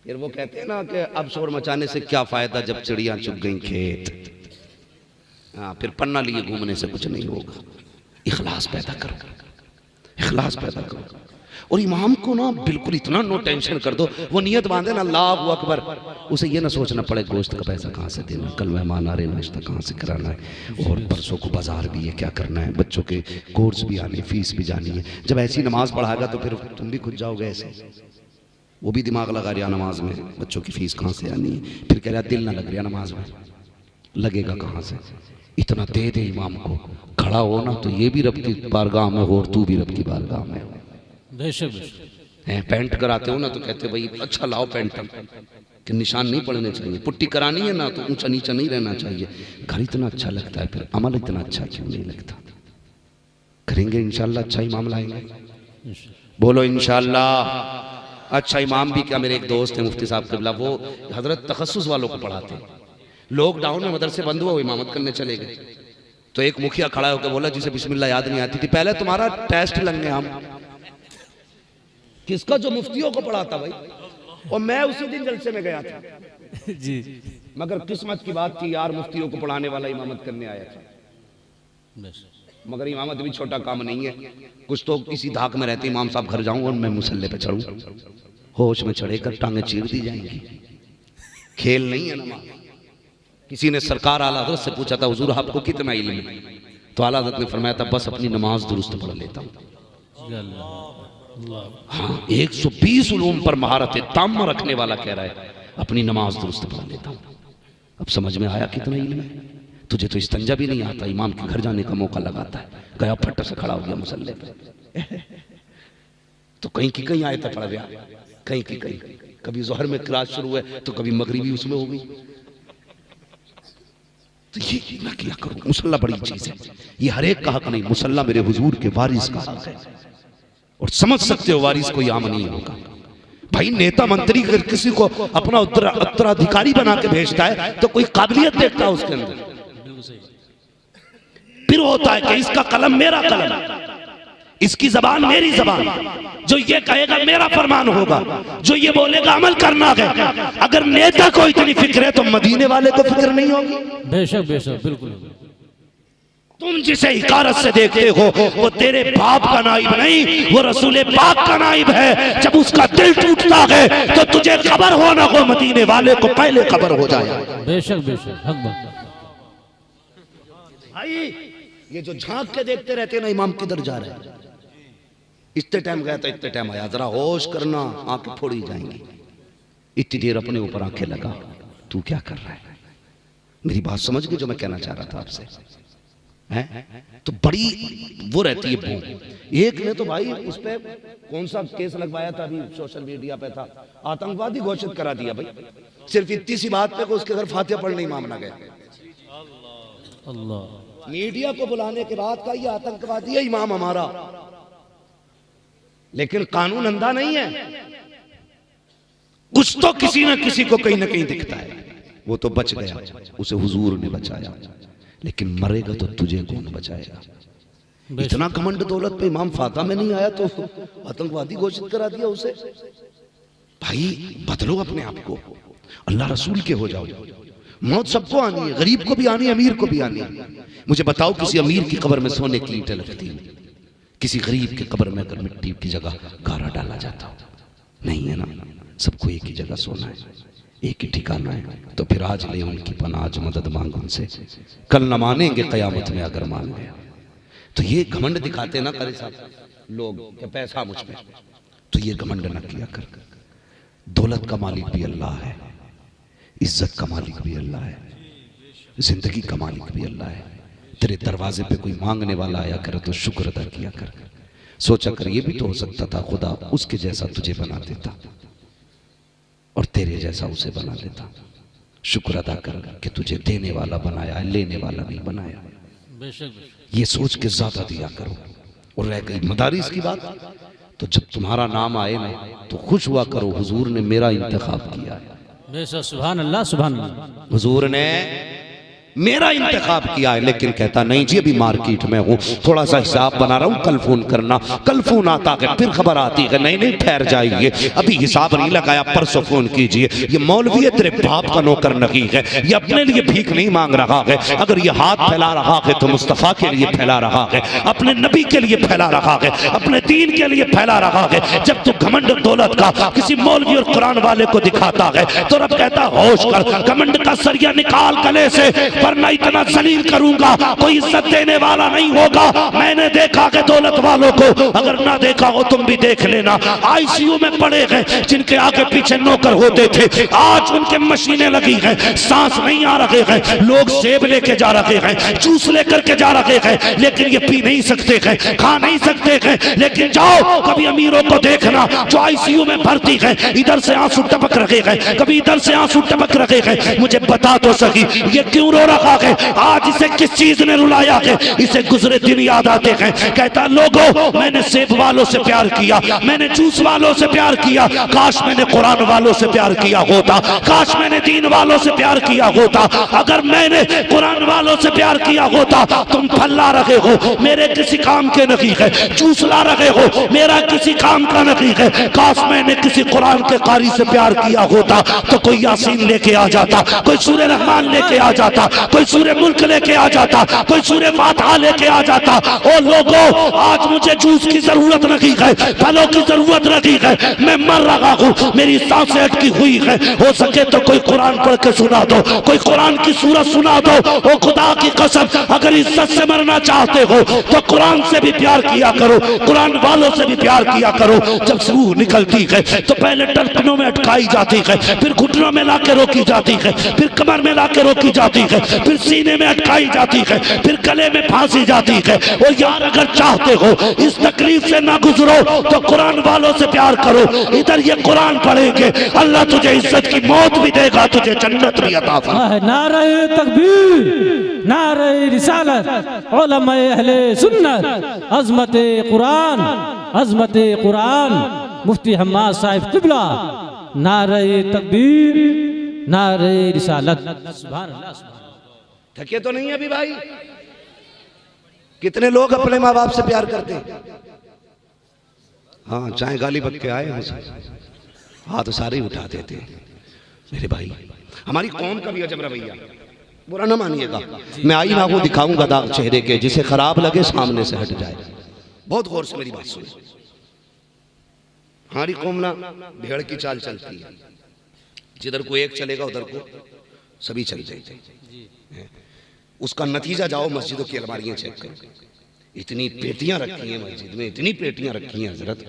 फिर वो कहते हैं ना कि अब शोर मचाने से क्या फायदा जब चिड़ियां चुग गई खेत। हाँ, फिर पन्ना लिए घूमने से कुछ नहीं होगा। इखलास पैदा करो, इखलास पैदा करो। और इमाम को ना बिल्कुल इतना नो टेंशन कर दो, वो नियत बांधे ना अल्लाहु अकबर, उसे ये ना सोचना पड़े गोश्त का पैसा कहाँ से देना, कल मेहमान आ रहे नाश्ता कहाँ से कराना है, और परसों को बाजार भी है क्या करना है, बच्चों के कोर्स भी आने, फीस भी जानी है। जब ऐसी नमाज पढ़ाएगा तो फिर तुम भी खुद जाओगे ऐसे। वो भी दिमाग लगा रहा नमाज में, बच्चों की फीस कहाँ से आनी है, फिर कह रहा दिल ना लग रहा नमाज में, लगेगा कहाँ से। इतना दे दे इमाम को, खड़ा हो ना तो ये भी रब की बारगाह में हो और तू भी रब की बारगाह में हो। पैंट कराते हो ना तो कहते भाई अच्छा लाओ पैंट कि निशान नहीं पड़ने चाहिए, पुट्टी करानी है ना तो ऊंचा नीचा नहीं रहना चाहिए। घर इतना अच्छा लगता है, फिर अमल इतना अच्छा क्यों नहीं लगता। करेंगे इंशाल्लाह, अच्छा इमाम लाएंगे, बोलो इंशाल्लाह। अच्छा इमाम भी क्या, मेरे एक दोस्त है मुफ्ती साहब क़िबला, वो हजरत तखस्सुस वालों को पढ़ाते हैं। लॉकडाउन में मदरसे बंद हुआ, वो इमामत करने चले गए तो एक मुखिया खड़ा होकर बोला जिसे बिस्मिल्लाह याद नहीं आती थी, पहले तुम्हारा टेस्ट लेंगे हम। किसका? जो मुफ्तियों को पढ़ाता भाई। और मैं उसी दिन जलसे में गया था जी, मगर किस्मत की बात थी यार, मुफ्तियों को पढ़ाने वाला इमामत करने आया था। मगर इमामत भी छोटा काम नहीं है, कुछ तो किसी धाक में रहते इमाम साहब घर जाऊं और मैं मुसल्ले पे चढ़ूं, होश में चढ़े कर टांगे चीर दी जाएंगी। खेल नहीं है नमाज। किसी ने सरकार आला हज़रत से पूछा था हुजूर आपको कितना इल्म है, तो आला हज़रत ने फरमाया था बस अपनी नमाज दुरुस्त पढ़ लेता हूँ। हाँ, 120 उलूम पर महारत ताम रखने वाला कह रहा है अपनी नमाज दुरुस्त पढ़ लेता हूँ। अब समझ में आया कितना इल्म है। तुझे तो इस्तंजा भी नहीं आता, इमाम के घर जाने का मौका लगाता है, गया फट से खड़ा हो गया मुसल्ले पे तो कहीं की कहीं आयत पढ़ गया, कहीं की कहीं, कभी ज़ोहर में क्लास शुरू है तो कभी मगरिबी उसमें हो गई। तो ये ना किया करो, मुसल्ला बड़ी चीज है, ये हर एक का हक नहीं, मुसल्ला मेरे हुजूर के वारिस का हक है। और समझ सकते हो वारिस कोई आम नहीं होगा भाई। नेता मंत्री अगर किसी को अपना उत्तराधिकारी बना के भेजता है तो कोई काबिलियत देखता है उसके अंदर, फिर होता है कि इसका कलम मेरा कलम, इसकी जबान मेरी जबान, जो ये कहेगा मेरा फरमान होगा, जो ये बोलेगा अमल करना है। अगर नेता को इतनी फिक्र है तो मदीने वाले को फिक्र नहीं होगी। बेशक बेशक, बिल्कुल। तुम जिसे हिकारत से देखते हो वो तेरे बाप का नाइब नहीं, वो रसूल पाक का नाइब है। जब उसका दिल टूटता है तो तुझे खबर हो ना हो, मदीने वाले को पहले खबर हो जाए। बेशक बेशक, हक बात भाई। ये जो झांक के देखते रहते हैं ना इमाम किधर जा रहे हैं, इतने टाइम गया था इतने टाइम आया, जरा होश करना, आंखें फोड़ी जाएंगी। इतनी देर अपने ऊपर आंखें लगा, तू क्या कर रहा है। मेरी बात समझ गए जो मैं कहना चाह रहा था आपसे है? तो बड़ी वो रहती है बूम। एक ने तो भाई उस पे कौन सा केस लगवाया था, अभी सोशल मीडिया पे था, आतंकवादी घोषित करा दिया भाई, सिर्फ इतनी सी बात पे को उसके घर फातिहा पढ़ने इमाम ना गया। अल्लाह, मीडिया को बुलाने के बाद का ये आतंकवादी है इमाम हमारा, लेकिन कानून अंधा नहीं है। कुछ तो किसी न किसी को कहीं ना कहीं दिखता है। वो तो बच गया, उसे हुजूर ने बचाया, लेकिन मरेगा तो तुझे कौन बचाएगा। इतना घमंड दौलत पे इमाम फातिहा में नहीं आया तो आतंकवादी घोषित करा दिया उसे। भाई बदलो अपने आप को, अल्लाह रसूल के हो जाओ। मौत सबको आनी है, गरीब को भी आनी है, अमीर को भी आनी है। मुझे बताओ किसी अमीर की कब्र में सोने की ईंटें लगती हैं, किसी गरीब की कब्र में अगर मिट्टी की जगह गारा डाला जाता हो? नहीं है ना। सबको एक ही जगह सोना है, एक ही ठिकाना है। तो फिर आज ले उनकी पनाह, आज मदद मांग उनसे, कल न मानेंगे कयामत में अगर मान गया। तो ये घमंड दिखाते ना करे साहब लोग कि पैसा मुझ पे, तो ये घमंड न किया कर। दौलत का मालिक भी अल्लाह है, इज्जत का मालिक भी अल्लाह है, जिंदगी का मालिक भी अल्लाह है। तेरे दरवाजे पे कोई मांगने वाला आया करे तो शुक्र अदा किया कर। सोचा कर ये भी तो हो सकता था खुदा उसके जैसा तुझे बना देता और तेरे जैसा उसे बना लेता। शुक्र अदा कर कि तुझे देने वाला बनाया, लेने वाला नहीं बनाया। ये सोच के ज्यादा दिया करो। और रह गई मदारिस की बात, तो जब तुम्हारा नाम आए ना तो खुश हुआ करो, हुजूर ने मेरा इंतखाब किया है। सुभान अल्लाह, सुभान अल्लाह। हुजूर ने मेरा इंतखाब किया है, लेकिन कहता नहीं जी अभी मार्केट में हूँ, थोड़ा सा हिसाब बना रहा हूँ, कल फोन करना। कल फोन आता है, फिर खबर आती है नहीं नहीं ठहर जाइए, अभी हिसाब नहीं लगाया, परसों फोन कीजिए। ये मौलवी है तेरे बाप का नौकर नहीं है, ये अपने लिए भीख नहीं मांग रहा है, अगर ये हाथ फैला रहा है तो मुस्तफा के लिए फैला रहा है, अपने नबी के लिए फैला रहा है, अपने दीन के लिए फैला रहा है। जब तू घमंड दौलत का किसी मौलवी और कुरान वाले को दिखाता है तो रब कहता होश कर, घमंड का सरिया निकाल गले से, वरना इतना जलील करूंगा कोई इज्जत देने वाला नहीं होगा। मैंने देखा कि दौलत वालों को, अगर ना देखा हो तुम भी देख लेना, आईसीयू में पड़े हैं जिनके आगे पीछे नौकर होते थे, आज उनके मशीनें लगी हैं, सांस नहीं आ रहे हैं, लोग सेब लेके जा रहे हैं, जूस लेकर के जा रहे हैं, लेकिन ये पी नहीं सकते हैं, खा नहीं सकते हैं। लेकिन जाओ कभी अमीरों को देखना जो आईसीयू में भर्ती है, इधर से आंसू टपक रहे हैं, कभी इधर से आंसू टपक रहे हैं। मुझे बता तो सही ये क्यों रो रहा है, आज इसे किस चीज ने रुलाया है, इसे गुजरे दिन याद आते हैं। कहता लोगों मैंने सेब वालों से प्यार किया, मैंने जूस वालों से प्यार किया, काश मैंने कुरान वालों से प्यार किया होता, काश मैंने दीन वालों से प्यार किया होता। अगर मैंने कुरान वालों से प्यार किया होता, तुम फल ला रहे हो मेरे किसी काम के नहीं है, जूस ला रहे हो मेरा किसी काम का नहीं है। काश मैंने किसी कुरान के कारी से प्यार किया होता तो कोई यासीन लेके आ जाता, कोई सूरह रहमान लेके आ जाता, कोई सूरह मुल्क लेके आ जाता, कोई सूरह फातिहा लेके आ जाता। ओ लोगों आज मुझे जूस की जरूरत नहीं है, फलों की जरूरत नहीं है, मैं मर रहा हूँ, मेरी सांसें अटकी हुई है, हो सके तो कोई कुरान पढ़ के सुना दो, कोई कुरान की सूरत सुना दो। ओ खुदा की कसम अगर इज्जत से मरना चाहते हो तो कुरान से भी प्यार किया करो, कुरान वालों से भी प्यार किया करो। जब रूह निकलती है तो पहले टलपनों में अटकाई जाती है, फिर घुटनों में लाके रोकी जाती है, फिर कमर में लाके रोकी जाती है, फिर सीने में अटकाई जाती है, फिर गले में फांसी जाती है। और यार अगर चाहते हो इस तकलीफ से ना गुजरो तो कुरान वालों से प्यार करो। इधर ये कुरान पढ़ेंगे अल्लाह तुझे इज्जत की मौत भी देगा, तुझे जन्नत भी अता फरमाएगा। नारे तकबीर, नारे रिसालत, उलमाए अहले सुन्नत, अज़मते कुरान, अज़मते कुरान, मुफ्ती हम्माद साहिब क़िबला, नारे तकबीर, नारे रिसालत। सुभान अल्लाह, सुभान अल्लाह। थके तो नहीं है अभी भाई? कितने लोग अपने माँ बाप से प्यार करते हैं? हाँ चाहे गाली बक के आए हाथ सारे ही उठा देते हैं। मेरे भाई हमारी कौम का भी अजब रवैया, बुरा ना मानिएगा, मैं आई ना वो दिखाऊंगा दाग चेहरे के, जिसे खराब लगे सामने से हट जाए। बहुत गौर से मेरी बात सुनिए, हमारी कौम ना भेड़ की चाल चलती है, जिधर को एक चलेगा उधर को सभी चल जाएंगे। उसका नतीजा जाओ मस्जिदों की अलमारियां चेक करो, इतनी पेटियां रखी हैं मस्जिद में, इतनी पेटियां रखी हैं हजरत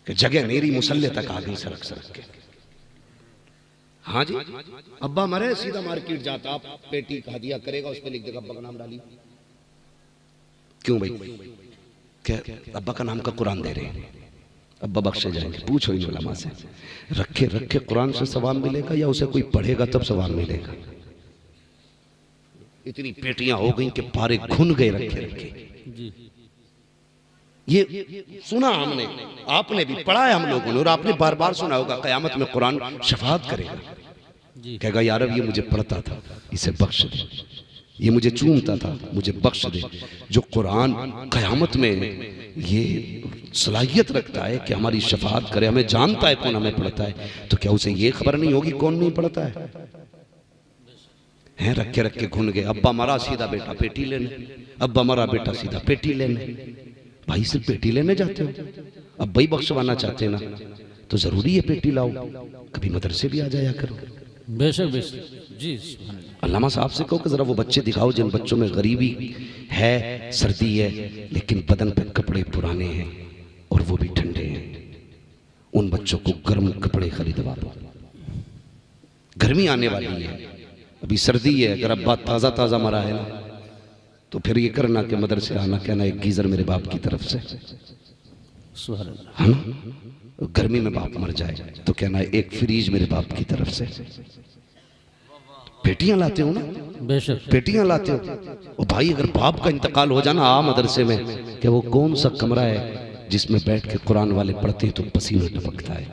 कि जगह नहीं रही मुसल्ले तक आ गई सरक सरक के। हाँ जी अब्बा मरे सीधा मार्केट जाता, आप पेटी का दिया करेगा, उस पर लिख देगा अब्बा का नाम डाली। क्यों भाई? क्या अब्बा का नाम का कुरान दे रहे हैं, अब्बा बख्शे जाएंगे। पूछो इन उलमा से, रखे रखे कुरान से सवाब मिलेगा या उसे कोई पढ़ेगा तब सवाब मिलेगा? इतनी पेटियां हो गई कि पारे घुन गए रखे रखे। ये सुना हमने, आपने भी पढ़ा है हम लोगों ने, और आपने बार बार सुना होगा क़यामत में कुरान शफाअत करेगा, कहेगा यार अब ये मुझे पढ़ता था, इसे बख्श दे, ये मुझे चूमता था, मुझे बख्श दे। जो कुरान क़यामत में ये सलाहियत रखता है कि हमारी शफाअत करे, हमें जानता है कौन हमें पढ़ता है, तो क्या उसे ये खबर नहीं होगी कौन नहीं पढ़ता है? हैं रखे रखे घुन गए, अब्बा मरा सीधा बेटा पेटी लेने, अब्बा मरा बेटा सीधा पेटी लेने। भाई सिर्फ पेटी लेने जाते हो? अब भाई बख्शवाना चाहते ना तो जरूरी है पेटी लाओ, कभी मदरसे भी आ जाया करो। बेशक बेशक जी। अल्लामा साहब से कहो कि जरा वो बच्चे दिखाओ जिन बच्चों में गरीबी है, सर्दी है, लेकिन बदन पे कपड़े पुराने हैं और वो भी ठंडे हैं, उन बच्चों को गर्म कपड़े खरीदवा दो। गर्मी आने वाली है, अभी सर्दी है, अगर अब्बा ताज़ा ताज़ा मरा है ना तो फिर ये करना कि मदरसे आना, कहना एक गीजर मेरे बाप की तरफ से, है ना? गर्मी में बाप मर जाए तो कहना एक फ्रीज मेरे बाप की तरफ से। पेटियां लाते हो ना, बेशक पेटियां लाते हो। और भाई अगर बाप का इंतकाल हो जाना आ मदरसे में, कि वो कौन सा कमरा है जिसमें बैठ के कुरान वाले पढ़ते हैं तो पसीना टपकता है,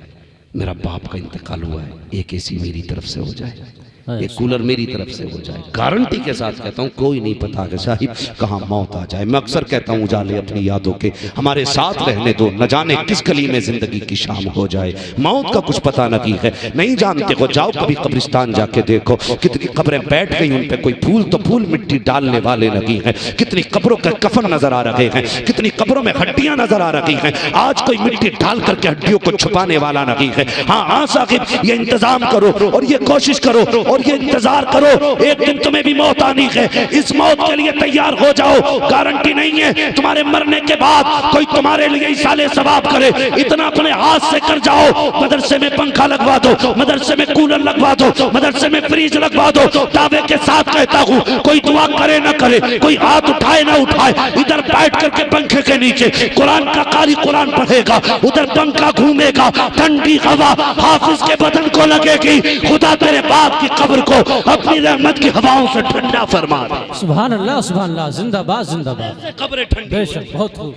मेरा बाप का इंतकाल हुआ है, एक एसी मेरी तरफ से हो जाए, ये कूलर मेरी तरफ से हो जाए। गारंटी के साथ कहता हूँ, कोई नहीं पता कि साहिब कहाँ मौत आ जाए। मैं अक्सर कहता हूँ, उजाले अपनी यादों के हमारे साथ रहने दो, न जाने किस गली में जिंदगी की शाम हो जाए। मौत का कुछ पता नहीं है, नहीं जानते हो। जाओ कभी कब्रिस्तान जाके देखो, कितनी कब्रें बैठ गई, उन पे कोई फूल तो फूल मिट्टी डालने वाले नहीं है। कितनी कब्रों के कफन नजर आ रहे हैं, कितनी कब्रों में हड्डियां नजर आ रही हैं। आज कोई मिट्टी डाल करके हड्डियों को छुपाने वाला नहीं है। हाँ साहिब, ये इंतजाम करो और ये कोशिश करो और ये इंतजार करो, एक दिन तुम्हें भी मौत आनी है। इस मौत के लिए तैयार हो जाओ। गारंटी नहीं है तुम्हारे मरने के बाद कोई तुम्हारे लिए इसाले सवाब करे। इतना अपने हाथ से कर जाओ, मदरसे में पंखा लगवा दो, मदरसे में कूलर लगवा दो, मदरसे में फ्रिज लगवा दो। दावे के साथ कहता हूँ, कोई दुआ करे ना करे, कोई हाथ उठाए ना उठाए, इधर बैठ करके पंखे के नीचे कुरान का कारी कुरान पढ़ेगा, उधर पंखा घूमेगा, ठंडी हवा हाफिज के बदन को लगेगी। खुदा तेरे बाप की कब्र को अपनी रहमत की हवाओं से ठंडा फरमा दे। सुभान अल्लाह, सुभान अल्लाह, जिंदाबाद जिंदाबाद। ऐसे कब्रें ठंडी, बेशक, बहुत खूब,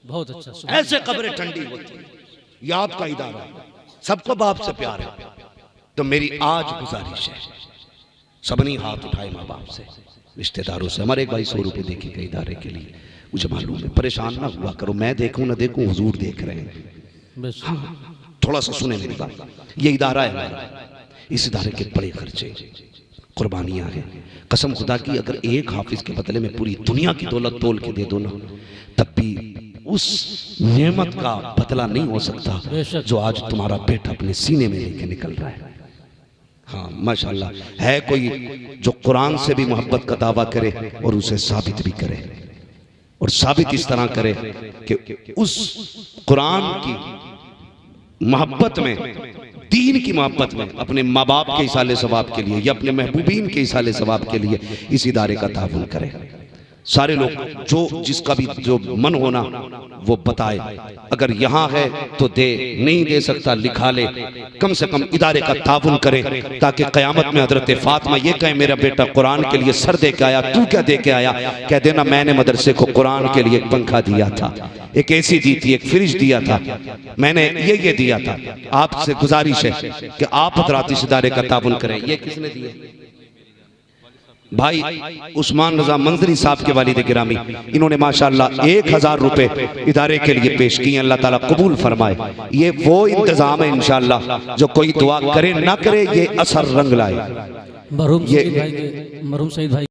बहुत अच्छा। ऐसे कब्रें ठंडी होती। ये आपका इदारा, सबको बाप से प्यार है, तो मेरी आज गुजारिश है, सबने हाथ उठाए माँ बाप से, रिश्तेदारों से। हमारे एक भाई 100 रुपये देखे गए इदारे के लिए, मुझे मालूम है। परेशान ना हुआ करो, मैं देखूं ना देखूं, हुजूर देख रहे हैं। हाँ, थोड़ा सा सुने मेरी बात। ये इदारा है हमारा, इस इदारे के बड़े खर्चे, कुर्बानियां हैं। कसम खुदा की, अगर एक हाफिज के बदले में पूरी दुनिया की दौलत तोल के दे दो ना, तब भी उस नेमत का बदला नहीं हो सकता जो आज तुम्हारा बेटा अपने सीने में लेके निकल रहा है। हाँ माशाल्लाह, है कोई जो कुरान से भी मोहब्बत का दावा करे और उसे साबित भी करे, और साबित इस तरह करे कि उस कुरान की मोहब्बत में, दीन की मोहब्बत में, अपने माँ बाप के इसाले सवाब के लिए या अपने महबूबीन के इसाले सवाब के लिए इस इदारे का ताउन करें। सारे लोग जो जिसका भी जो मन होना वो बताए, अगर यहाँ है तो दे, नहीं दे सकता लिखा ले, कम से कम इदारे का ताउन करे, ताकि क़यामत में हजरत फातिमा ये कहे, मेरा बेटा कुरान के लिए सर दे के आया, तू क्या दे के आया? कह देना, मैंने मदरसे को कुरान के लिए एक पंखा दिया था, एक एसी दी थी, एक फ्रिज दिया था, मैंने ये दिया था। आपसे गुजारिश है कि आप हजरात इस इदारे का ताउन करें। ये किसने दिए? भाई उस्मान रजा मंजरी साहब के वालिद गिरामी, इन्होंने माशाअल्लाह 1000 रुपए इदारे के लिए पेश किए। अल्लाह ताला कबूल फरमाए। ये वो इंतजाम है इंशाअल्लाह, जो कोई दुआ करे ना करे ये असर रंग लाए। मरहूम सईद भाई